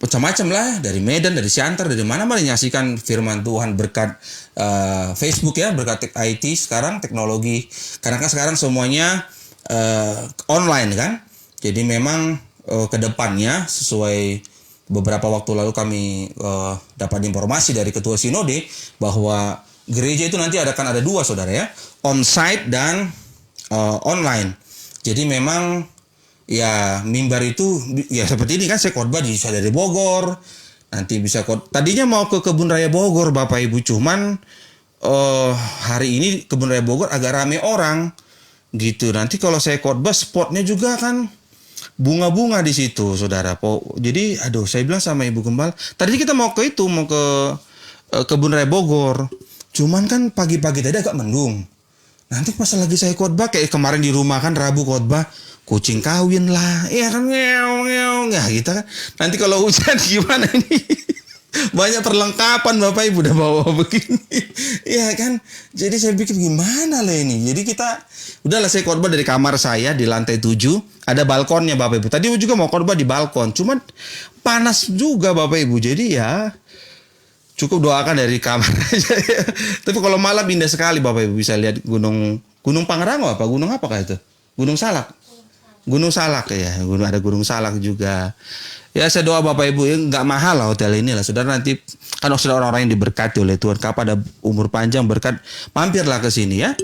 macam-macam lah, dari Medan, dari Siantar, dari mana-mana menyaksikan firman Tuhan berkat Facebook ya, berkat IT sekarang, teknologi. Karena kan sekarang semuanya online kan. Jadi memang ke depannya sesuai beberapa waktu lalu kami dapat informasi dari Ketua Sinode bahwa gereja itu nanti akan ada dua saudara ya, on-site dan online. Jadi memang ya mimbar itu ya seperti ini kan, saya khotbah bisa dari Bogor, nanti bisa tadinya mau ke Kebun Raya Bogor Bapak Ibu, cuman hari ini Kebun Raya Bogor agak rame orang gitu. Nanti kalau saya khotbah spotnya juga kan bunga-bunga di situ saudara. Jadi saya bilang sama Ibu Gembala, tadi kita mau ke Kebun Raya Bogor, cuman kan pagi-pagi tadi agak mendung. Nanti pas lagi saya khotbah kayak kemarin di rumah kan Rabu khotbah, kucing kawin lah, ya kan, ngeong ya kita kan. Nanti kalau hujan gimana ini? Banyak perlengkapan Bapak Ibu udah bawa begini, ya kan. Jadi saya pikir gimana lah ini. Jadi kita udahlah, saya khotbah dari kamar saya di lantai 7, ada balkonnya Bapak Ibu. Tadi juga mau khotbah di balkon, cuman panas juga Bapak Ibu. Jadi ya Cukup doakan dari kamar aja ya. Tapi kalau malam indah sekali Bapak Ibu, bisa lihat Gunung Pangrango apa? Gunung apakah itu? Gunung Salak. Gunung Salak ya, ada Gunung Salak juga. Ya saya doa Bapak Ibu, ya nggak mahal lah hotel ini lah. Saudara nanti kan sudah orang-orang yang diberkati oleh Tuhan. Kapan ada umur panjang berkat, mampirlah ke sini ya.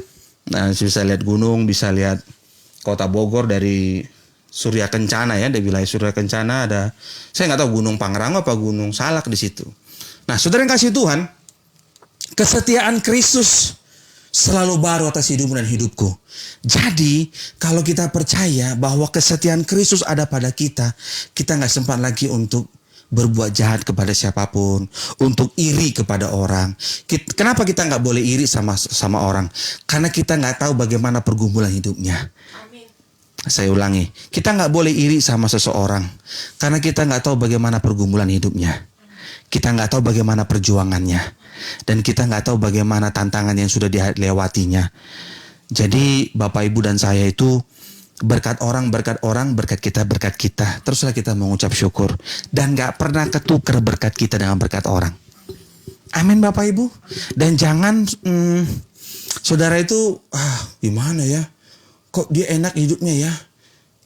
Nah bisa lihat gunung, bisa lihat kota Bogor dari Surya Kencana ya, dari wilayah Surya Kencana ada. Saya nggak tahu Gunung Pangrango apa Gunung Salak di situ. Nah saudara yang kasih Tuhan, kesetiaan Kristus selalu baru atas hidupmu dan hidupku. Jadi kalau kita percaya bahwa kesetiaan Kristus ada pada kita nggak sempat lagi untuk berbuat jahat kepada siapapun, untuk iri kepada orang. Kenapa kita nggak boleh iri sama orang? Karena kita nggak tahu bagaimana pergumulan hidupnya. Amin. Saya ulangi, kita nggak boleh iri sama seseorang karena kita nggak tahu bagaimana pergumulan hidupnya. Kita nggak tahu bagaimana perjuangannya. Dan kita nggak tahu bagaimana tantangan yang sudah dilewatinya. Jadi Bapak Ibu dan saya itu berkat orang, berkat kita. Teruslah kita mengucap syukur. Dan nggak pernah ketukar berkat kita dengan berkat orang. Amin Bapak Ibu. Dan jangan saudara itu gimana ya? Kok dia enak hidupnya ya?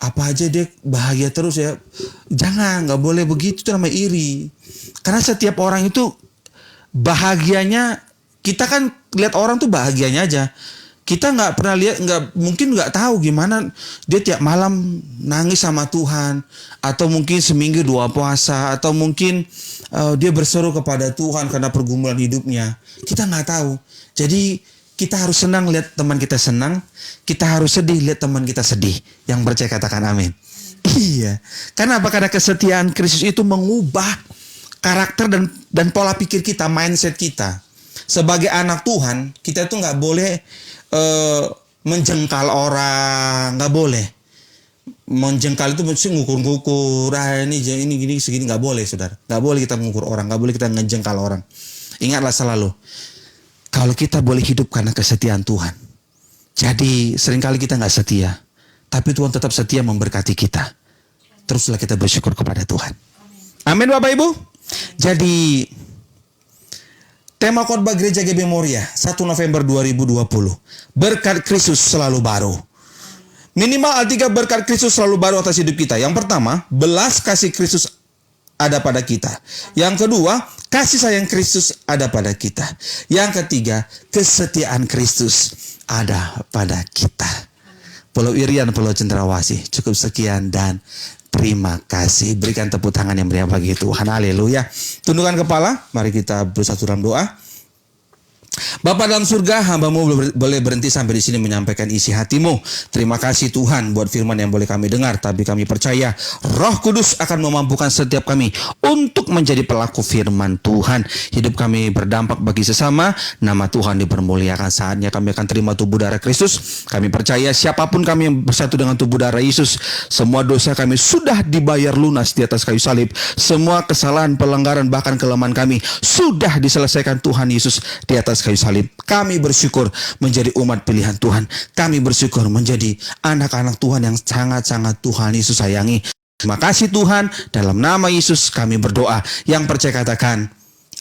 Apa aja dia bahagia terus ya? Jangan, nggak boleh begitu, itu namanya iri. Karena setiap orang itu bahagianya, kita kan lihat orang tuh bahagianya aja. Kita nggak pernah lihat, mungkin nggak tahu gimana dia tiap malam nangis sama Tuhan, atau mungkin seminggu 2 puasa, atau mungkin dia berseru kepada Tuhan karena pergumulan hidupnya. Kita nggak tahu. Jadi kita harus senang lihat teman kita senang, kita harus sedih lihat teman kita sedih. Yang percaya katakan amin. Iya. Karena apa? Karena kesetiaan Kristus itu mengubah karakter dan pola pikir kita, mindset kita. Sebagai anak Tuhan, kita tuh nggak boleh menjengkal orang, nggak boleh. Menjengkal itu mesti ngukur-ngukur, ini gini segini, nggak boleh saudara. Nggak boleh kita mengukur orang, nggak boleh kita ngejengkal orang. Ingatlah selalu, kalau kita boleh hidup karena kesetiaan Tuhan. Jadi seringkali kita nggak setia, tapi Tuhan tetap setia memberkati kita. Teruslah kita bersyukur kepada Tuhan. Amin Bapak Ibu. Jadi tema khotbah Gereja GB Moria 1 November 2020. Berkat Kristus selalu baru. Minimal Alkitab berkat Kristus selalu baru atas hidup kita. Yang pertama, belas kasih Kristus ada pada kita. Yang kedua, kasih sayang Kristus ada pada kita. Yang ketiga, kesetiaan Kristus ada pada kita. Pulau Irian, Pulau Cendrawasih. Cukup sekian dan terima kasih. Berikan tepuk tangan yang meriah bagi Tuhan. Haleluya. Tundukkan kepala. Mari kita bersatu dalam doa. Bapa dalam surga, hamba-Mu boleh berhenti sampai di sini menyampaikan isi hatimu. Terima kasih Tuhan buat firman yang boleh kami dengar. Tapi kami percaya Roh Kudus akan memampukan setiap kami untuk menjadi pelaku firman Tuhan. Hidup kami berdampak bagi sesama. Nama Tuhan dipermuliakan. Saatnya kami akan terima tubuh darah Kristus. Kami percaya siapapun kami yang bersatu dengan tubuh darah Yesus, semua dosa kami sudah dibayar lunas di atas kayu salib. Semua kesalahan, pelanggaran, bahkan kelemahan kami sudah diselesaikan Tuhan Yesus di atas kayu salib. Kami bersyukur menjadi umat pilihan Tuhan. Kami bersyukur menjadi anak-anak Tuhan yang sangat-sangat Tuhan Yesus sayangi. Terima kasih Tuhan. Dalam nama Yesus kami berdoa. Yang percaya katakan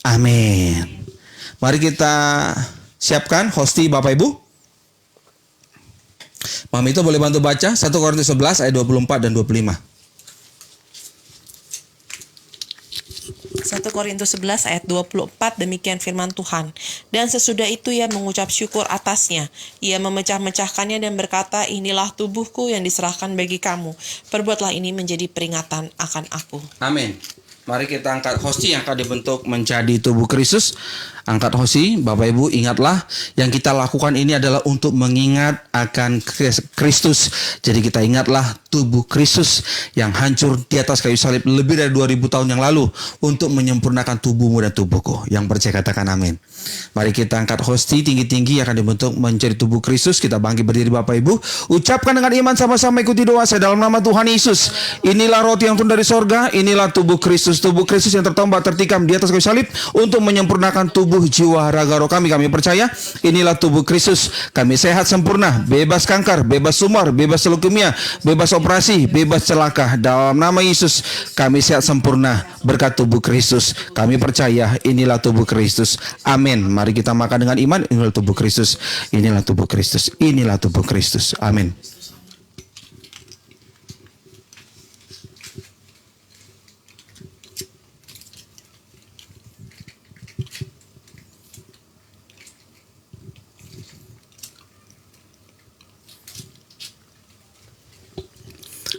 amin. Mari kita siapkan hosti Bapak Ibu. Mami itu boleh bantu baca 1 Korintus 11 ayat 24 dan 25. 1 Korintus 11 ayat 24, demikian firman Tuhan. Dan sesudah itu ia mengucap syukur atasnya. Ia memecah-mecahkannya dan berkata, inilah tubuhku yang diserahkan bagi kamu. Perbuatlah ini menjadi peringatan akan aku. Amin. Mari kita angkat hosti yang akan dibentuk menjadi tubuh Kristus. Angkat hosti, Bapak Ibu, ingatlah yang kita lakukan ini adalah untuk mengingat akan Kristus. Jadi kita ingatlah tubuh Kristus yang hancur di atas kayu salib lebih dari 2000 tahun yang lalu untuk menyempurnakan tubuhmu dan tubuhku. Yang percaya katakan amin. Mari kita angkat hosti tinggi-tinggi yang akan dibentuk menjadi tubuh Kristus. Kita bangkit berdiri Bapak Ibu. Ucapkan dengan iman sama-sama, ikuti doa saya dalam nama Tuhan Yesus. Inilah roti yang turun dari sorga. Inilah tubuh Kristus. Tubuh Kristus yang tertombak tertikam di atas kayu salib untuk menyempurnakan tubuh tubuh, jiwa, raga, roh kami. Kami percaya inilah tubuh Kristus. Kami sehat sempurna, bebas kanker, bebas tumor, bebas leukemia, bebas operasi, bebas celaka. Dalam nama Yesus kami sehat sempurna berkat tubuh Kristus. Kami percaya inilah tubuh Kristus. Amin. Mari kita makan dengan iman. Inilah tubuh Kristus. Inilah tubuh Kristus. Inilah tubuh Kristus. Amin.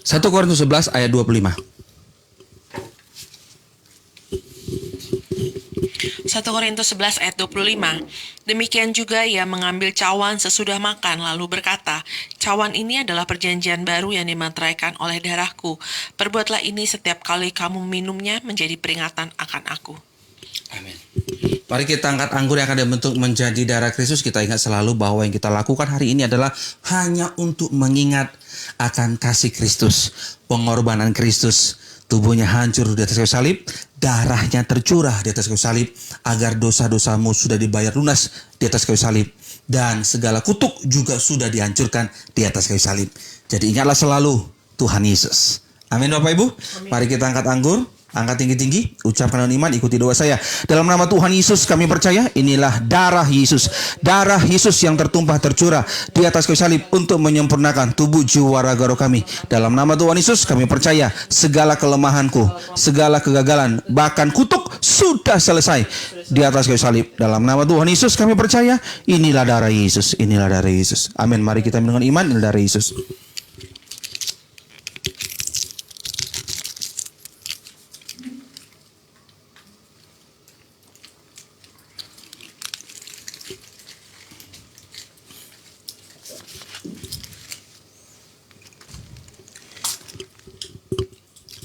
Satu Korintus 11 ayat 25. 1 Korintus 11 ayat 25. Demikian juga ia mengambil cawan sesudah makan lalu berkata, cawan ini adalah perjanjian baru yang dimateraikan oleh darahku. Perbuatlah ini setiap kali kamu minumnya menjadi peringatan akan aku. Amin. Mari kita angkat anggur yang akan dibentuk menjadi darah Kristus. Kita ingat selalu bahwa yang kita lakukan hari ini adalah hanya untuk mengingat akan kasih Kristus, pengorbanan Kristus. Tubuhnya hancur di atas kayu salib, darahnya tercurah di atas kayu salib, agar dosa-dosamu sudah dibayar lunas di atas kayu salib, dan segala kutuk juga sudah dihancurkan di atas kayu salib. Jadi ingatlah selalu Tuhan Yesus. Amin Bapak Ibu. Amin. Mari kita angkat anggur. Angkat tinggi-tinggi, ucapkan dengan iman, ikuti doa saya. Dalam nama Tuhan Yesus kami percaya inilah darah Yesus. Darah Yesus yang tertumpah tercurah di atas kayu salib untuk menyempurnakan tubuh, jiwa, raga, roh kami. Dalam nama Tuhan Yesus kami percaya segala kelemahanku, segala kegagalan, bahkan kutuk sudah selesai di atas kayu salib. Dalam nama Tuhan Yesus kami percaya inilah darah Yesus. Inilah darah Yesus. Amin. Mari kita minum dengan iman, inilah darah Yesus.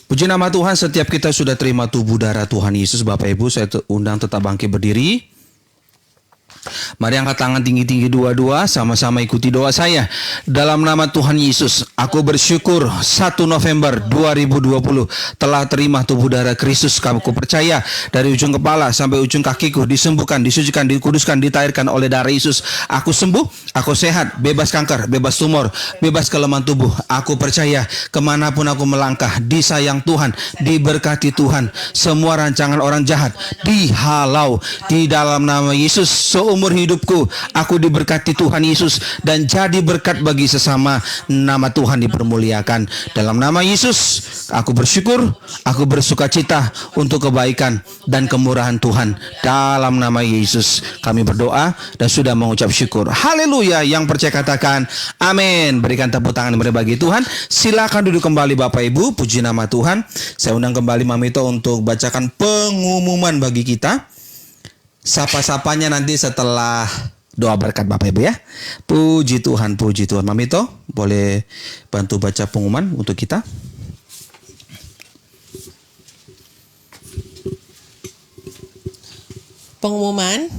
Puji nama Tuhan, setiap kita sudah terima tubuh darah Tuhan Yesus. Bapak Ibu, saya undang tetap bangkit berdiri. Mari angkat tangan tinggi-tinggi dua-dua, sama-sama ikuti doa saya. Dalam nama Tuhan Yesus, aku bersyukur 1 November 2020 telah terima tubuh darah Kristus. Aku percaya dari ujung kepala sampai ujung kakiku disembuhkan, disucikan, dikuduskan, ditahirkan oleh darah Yesus. Aku sembuh, aku sehat, bebas kanker, bebas tumor, bebas kelemahan tubuh. Aku percaya kemanapun aku melangkah, disayang Tuhan, diberkati Tuhan. Semua rancangan orang jahat dihalau di dalam nama Yesus. Seumur hidupku aku diberkati Tuhan Yesus dan jadi berkat bagi sesama. Nama Tuhan dipermuliakan. Dalam nama Yesus aku bersyukur, aku bersukacita untuk kebaikan dan kemurahan Tuhan. Dalam nama Yesus kami berdoa dan sudah mengucap syukur. Haleluya. Yang percaya katakan amin. Berikan tepuk tangan bagi Tuhan. Silakan duduk kembali Bapak Ibu. Puji nama Tuhan. Saya undang kembali Mamito untuk bacakan pengumuman bagi kita. Sapa-sapanya nanti setelah doa berkat Bapak Ibu ya. Puji Tuhan, puji Tuhan. Mamito, boleh bantu baca pengumuman untuk kita? Pengumuman,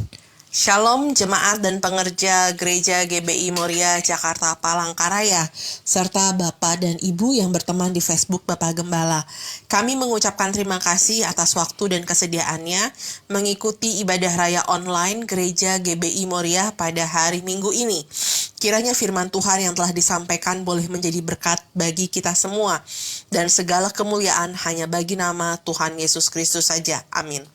Shalom jemaat dan pengerja Gereja GBI Moria Jakarta Palangkaraya, serta Bapak dan Ibu yang berteman di Facebook Bapak Gembala. Kami mengucapkan terima kasih atas waktu dan kesediaannya mengikuti ibadah raya online Gereja GBI Moria pada hari Minggu ini. Kiranya firman Tuhan yang telah disampaikan boleh menjadi berkat bagi kita semua, dan segala kemuliaan hanya bagi nama Tuhan Yesus Kristus saja. Amin.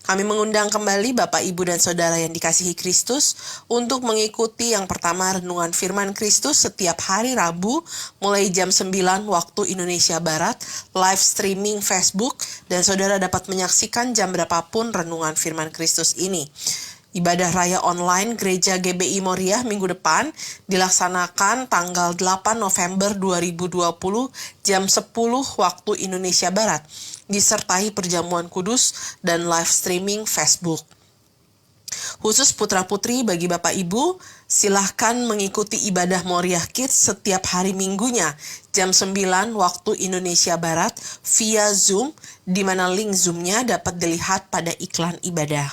Kami mengundang kembali Bapak, Ibu, dan Saudara yang dikasihi Kristus untuk mengikuti yang pertama renungan firman Kristus setiap hari Rabu mulai jam 9 waktu Indonesia Barat, live streaming Facebook, dan Saudara dapat menyaksikan jam berapapun renungan firman Kristus ini. Ibadah raya online Gereja GBI Moria minggu depan dilaksanakan tanggal 8 November 2020 jam 10 waktu Indonesia Barat, disertai perjamuan kudus dan live streaming Facebook. Khusus putra-putri bagi Bapak Ibu, silahkan mengikuti ibadah Moria Kids setiap hari minggunya jam 9 waktu Indonesia Barat via Zoom, di mana link Zoom-nya dapat dilihat pada iklan ibadah.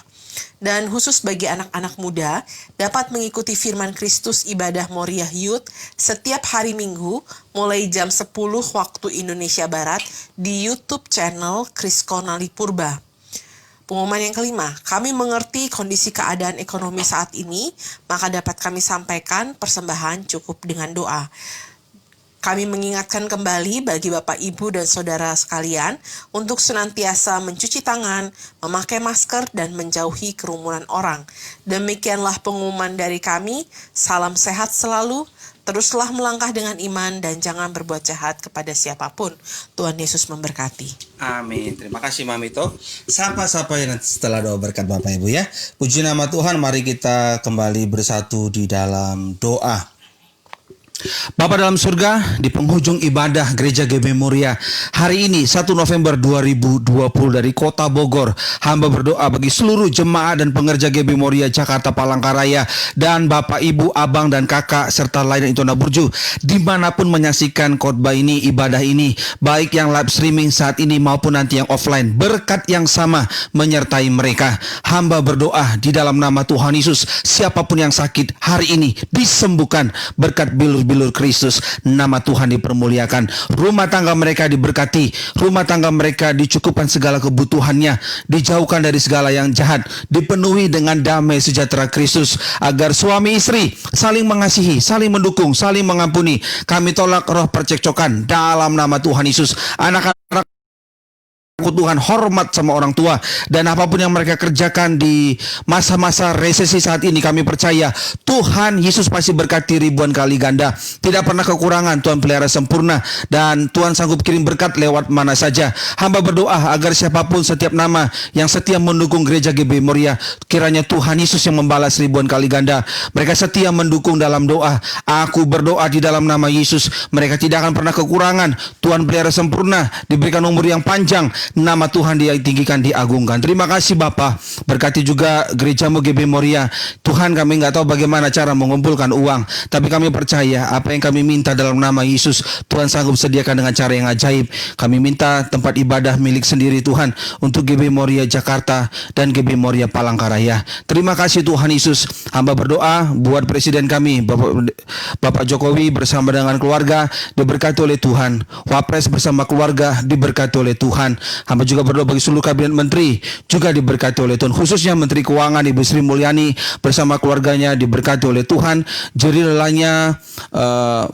Dan khusus bagi anak-anak muda, dapat mengikuti firman Kristus ibadah Moria Youth setiap hari Minggu mulai jam 10 waktu Indonesia Barat di YouTube channel Kriskonali Purba. Pengumuman yang kelima, kami mengerti kondisi keadaan ekonomi saat ini, maka dapat kami sampaikan persembahan cukup dengan doa. Kami mengingatkan kembali bagi Bapak, Ibu, dan Saudara sekalian untuk senantiasa mencuci tangan, memakai masker, dan menjauhi kerumunan orang. Demikianlah pengumuman dari kami. Salam sehat selalu. Teruslah melangkah dengan iman dan jangan berbuat jahat kepada siapapun. Tuhan Yesus memberkati. Amin. Terima kasih Mamito. Sapa-sapa yang setelah doa berkat Bapak Ibu ya. Puji nama Tuhan, mari kita kembali bersatu di dalam doa. Bapa dalam surga, di penghujung ibadah Gereja GB Moria hari ini 1 November 2020 dari Kota Bogor, hamba berdoa bagi seluruh jemaat dan pengerja GB Moria Jakarta Palangkaraya dan Bapak, Ibu, Abang, dan Kakak serta lainnya Intona Burju dimanapun menyaksikan khotbah ini, ibadah ini, baik yang live streaming saat ini maupun nanti yang offline. Berkat yang sama menyertai mereka. Hamba berdoa di dalam nama Tuhan Yesus, siapapun yang sakit hari ini disembuhkan berkat bilur Kristus. Nama Tuhan dipermuliakan. Rumah tangga mereka diberkati. Rumah tangga mereka dicukupkan segala kebutuhannya. Dijauhkan dari segala yang jahat. Dipenuhi dengan damai sejahtera Kristus. Agar suami istri saling mengasihi, saling mendukung, saling mengampuni. Kami tolak roh percekcokan dalam nama Tuhan Yesus. Anak-anak Tuhan hormat sama orang tua, dan apapun yang mereka kerjakan di masa-masa resesi saat ini, kami percaya Tuhan Yesus pasti berkati ribuan kali ganda. Tidak pernah kekurangan, Tuhan pelihara sempurna, dan Tuhan sanggup kirim berkat lewat mana saja. Hamba berdoa agar siapapun setiap nama yang setia mendukung Gereja GB Moria, kiranya Tuhan Yesus yang membalas ribuan kali ganda. Mereka setia mendukung dalam doa. Aku berdoa di dalam nama Yesus, mereka tidak akan pernah kekurangan. Tuhan pelihara sempurna, diberikan umur yang panjang. Nama Tuhan ditinggikan, diagungkan. Terima kasih Bapa. Berkati juga gerejamu GB Moria. Tuhan, kami nggak tahu bagaimana cara mengumpulkan uang, tapi kami percaya apa yang kami minta dalam nama Yesus, Tuhan sanggup sediakan dengan cara yang ajaib. Kami minta tempat ibadah milik sendiri Tuhan untuk GB Moria Jakarta dan GB Moria Palangkaraya. Terima kasih Tuhan Yesus. Hamba berdoa buat presiden kami Bapak Jokowi bersama dengan keluarga diberkati oleh Tuhan. Wapres bersama keluarga diberkati oleh Tuhan. Hamba juga berdoa bagi seluruh kabinet menteri juga diberkati oleh Tuhan, khususnya Menteri Keuangan Ibu Sri Mulyani bersama keluarganya diberkati oleh Tuhan. Jerih lelahnya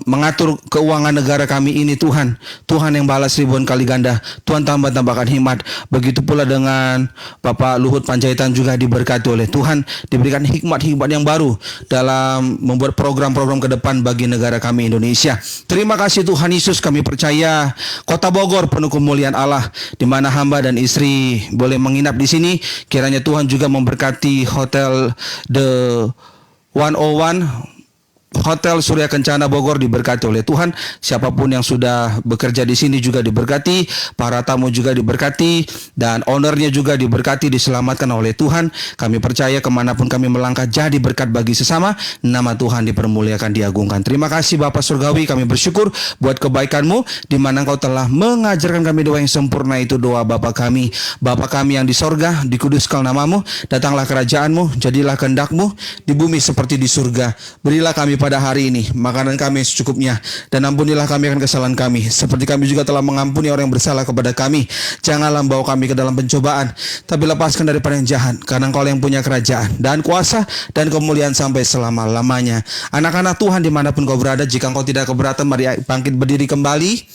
mengatur keuangan negara kami ini Tuhan. Tuhan yang balas ribuan kali ganda. Tuhan tambahkan hikmat. Begitu pula dengan Bapak Luhut Panjaitan juga diberkati oleh Tuhan, diberikan hikmat-hikmat yang baru dalam membuat program-program ke depan bagi negara kami Indonesia. Terima kasih Tuhan Yesus. Kami percaya Kota Bogor penuh kemuliaan Allah, di mana hamba dan istri boleh menginap di sini. Kiranya Tuhan juga memberkati Hotel The 101, Hotel Surya Kencana Bogor diberkati oleh Tuhan. Siapapun yang sudah bekerja di sini juga diberkati, para tamu juga diberkati, dan ownernya juga diberkati, diselamatkan oleh Tuhan. Kami percaya kemanapun kami melangkah jadi berkat bagi sesama. Nama Tuhan dipermuliakan, diagungkan. Terima kasih Bapak Surgawi, kami bersyukur buat kebaikan-Mu, di mana Engkau telah mengajarkan kami doa yang sempurna, itu doa Bapa kami. Bapa kami yang di sorga, dikuduskan nama-Mu, datanglah kerajaan-Mu, jadilah kehendak-Mu di bumi seperti di surga. Berilah kami pada hari ini makanan kami secukupnya, dan ampunilah kami akan kesalahan kami, seperti kami juga telah mengampuni orang yang bersalah kepada kami. Janganlah membawa kami ke dalam pencobaan, tapi lepaskan daripada yang jahat, karena Engkau yang punya kerajaan dan kuasa dan kemuliaan sampai selama-lamanya. Anak-anak Tuhan dimanapun kau berada, jika engkau tidak keberatan, mari bangkit berdiri kembali.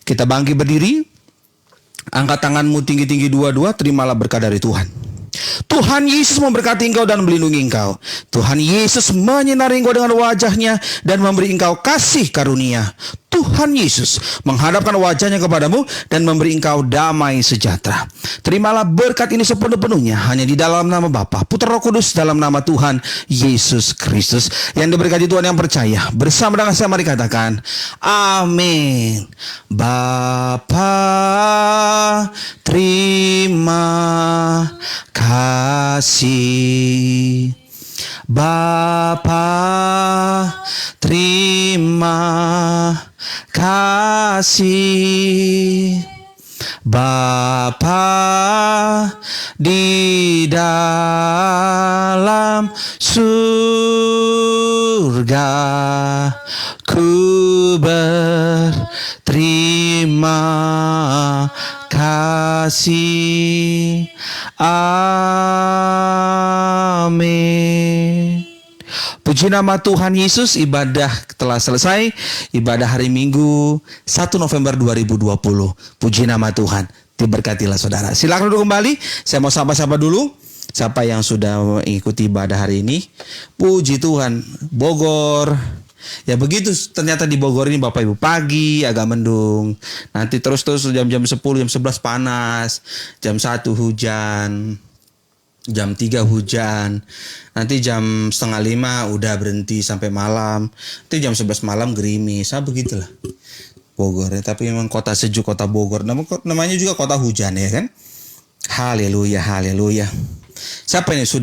Kita bangkit berdiri, angkat tanganmu tinggi-tinggi dua-dua, terimalah berkat dari Tuhan. Tuhan Yesus memberkati engkau dan melindungi engkau. Tuhan Yesus menyinari engkau dengan wajahnya dan memberi engkau kasih karunia. Tuhan Yesus menghadapkan wajahnya kepadamu dan memberi engkau damai sejahtera. Terimalah berkat ini sepenuh-penuhnya hanya di dalam nama Bapa, Putra, Roh Kudus, dalam nama Tuhan Yesus Kristus. Yang diberkati Tuhan yang percaya, bersama dengan saya mari katakan amin. Bapa, terima kasih. Bapa, terima kasih. Bapa di dalam surga, ku berterima kasih. Amin. Puji nama Tuhan Yesus, ibadah telah selesai. Ibadah hari Minggu 1 November 2020. Puji nama Tuhan. Diberkatilah saudara. Silakan duduk kembali. Saya mau sapa-sapa dulu. Siapa yang sudah mengikuti ibadah hari ini. Puji Tuhan. Bogor. Ya begitu, ternyata di Bogor ini Bapak Ibu pagi agak mendung. Nanti terus jam-jam 10, jam 11 panas. Jam 1 hujan. Jam 3 hujan. Nanti jam 4:30 udah berhenti sampai malam. Nanti jam 11 malam gerimis. Begitulah Bogor ya. Tapi memang kota sejuk, kota Bogor. Namanya juga kota hujan ya kan. Haleluya, haleluya. Siapa ini sudah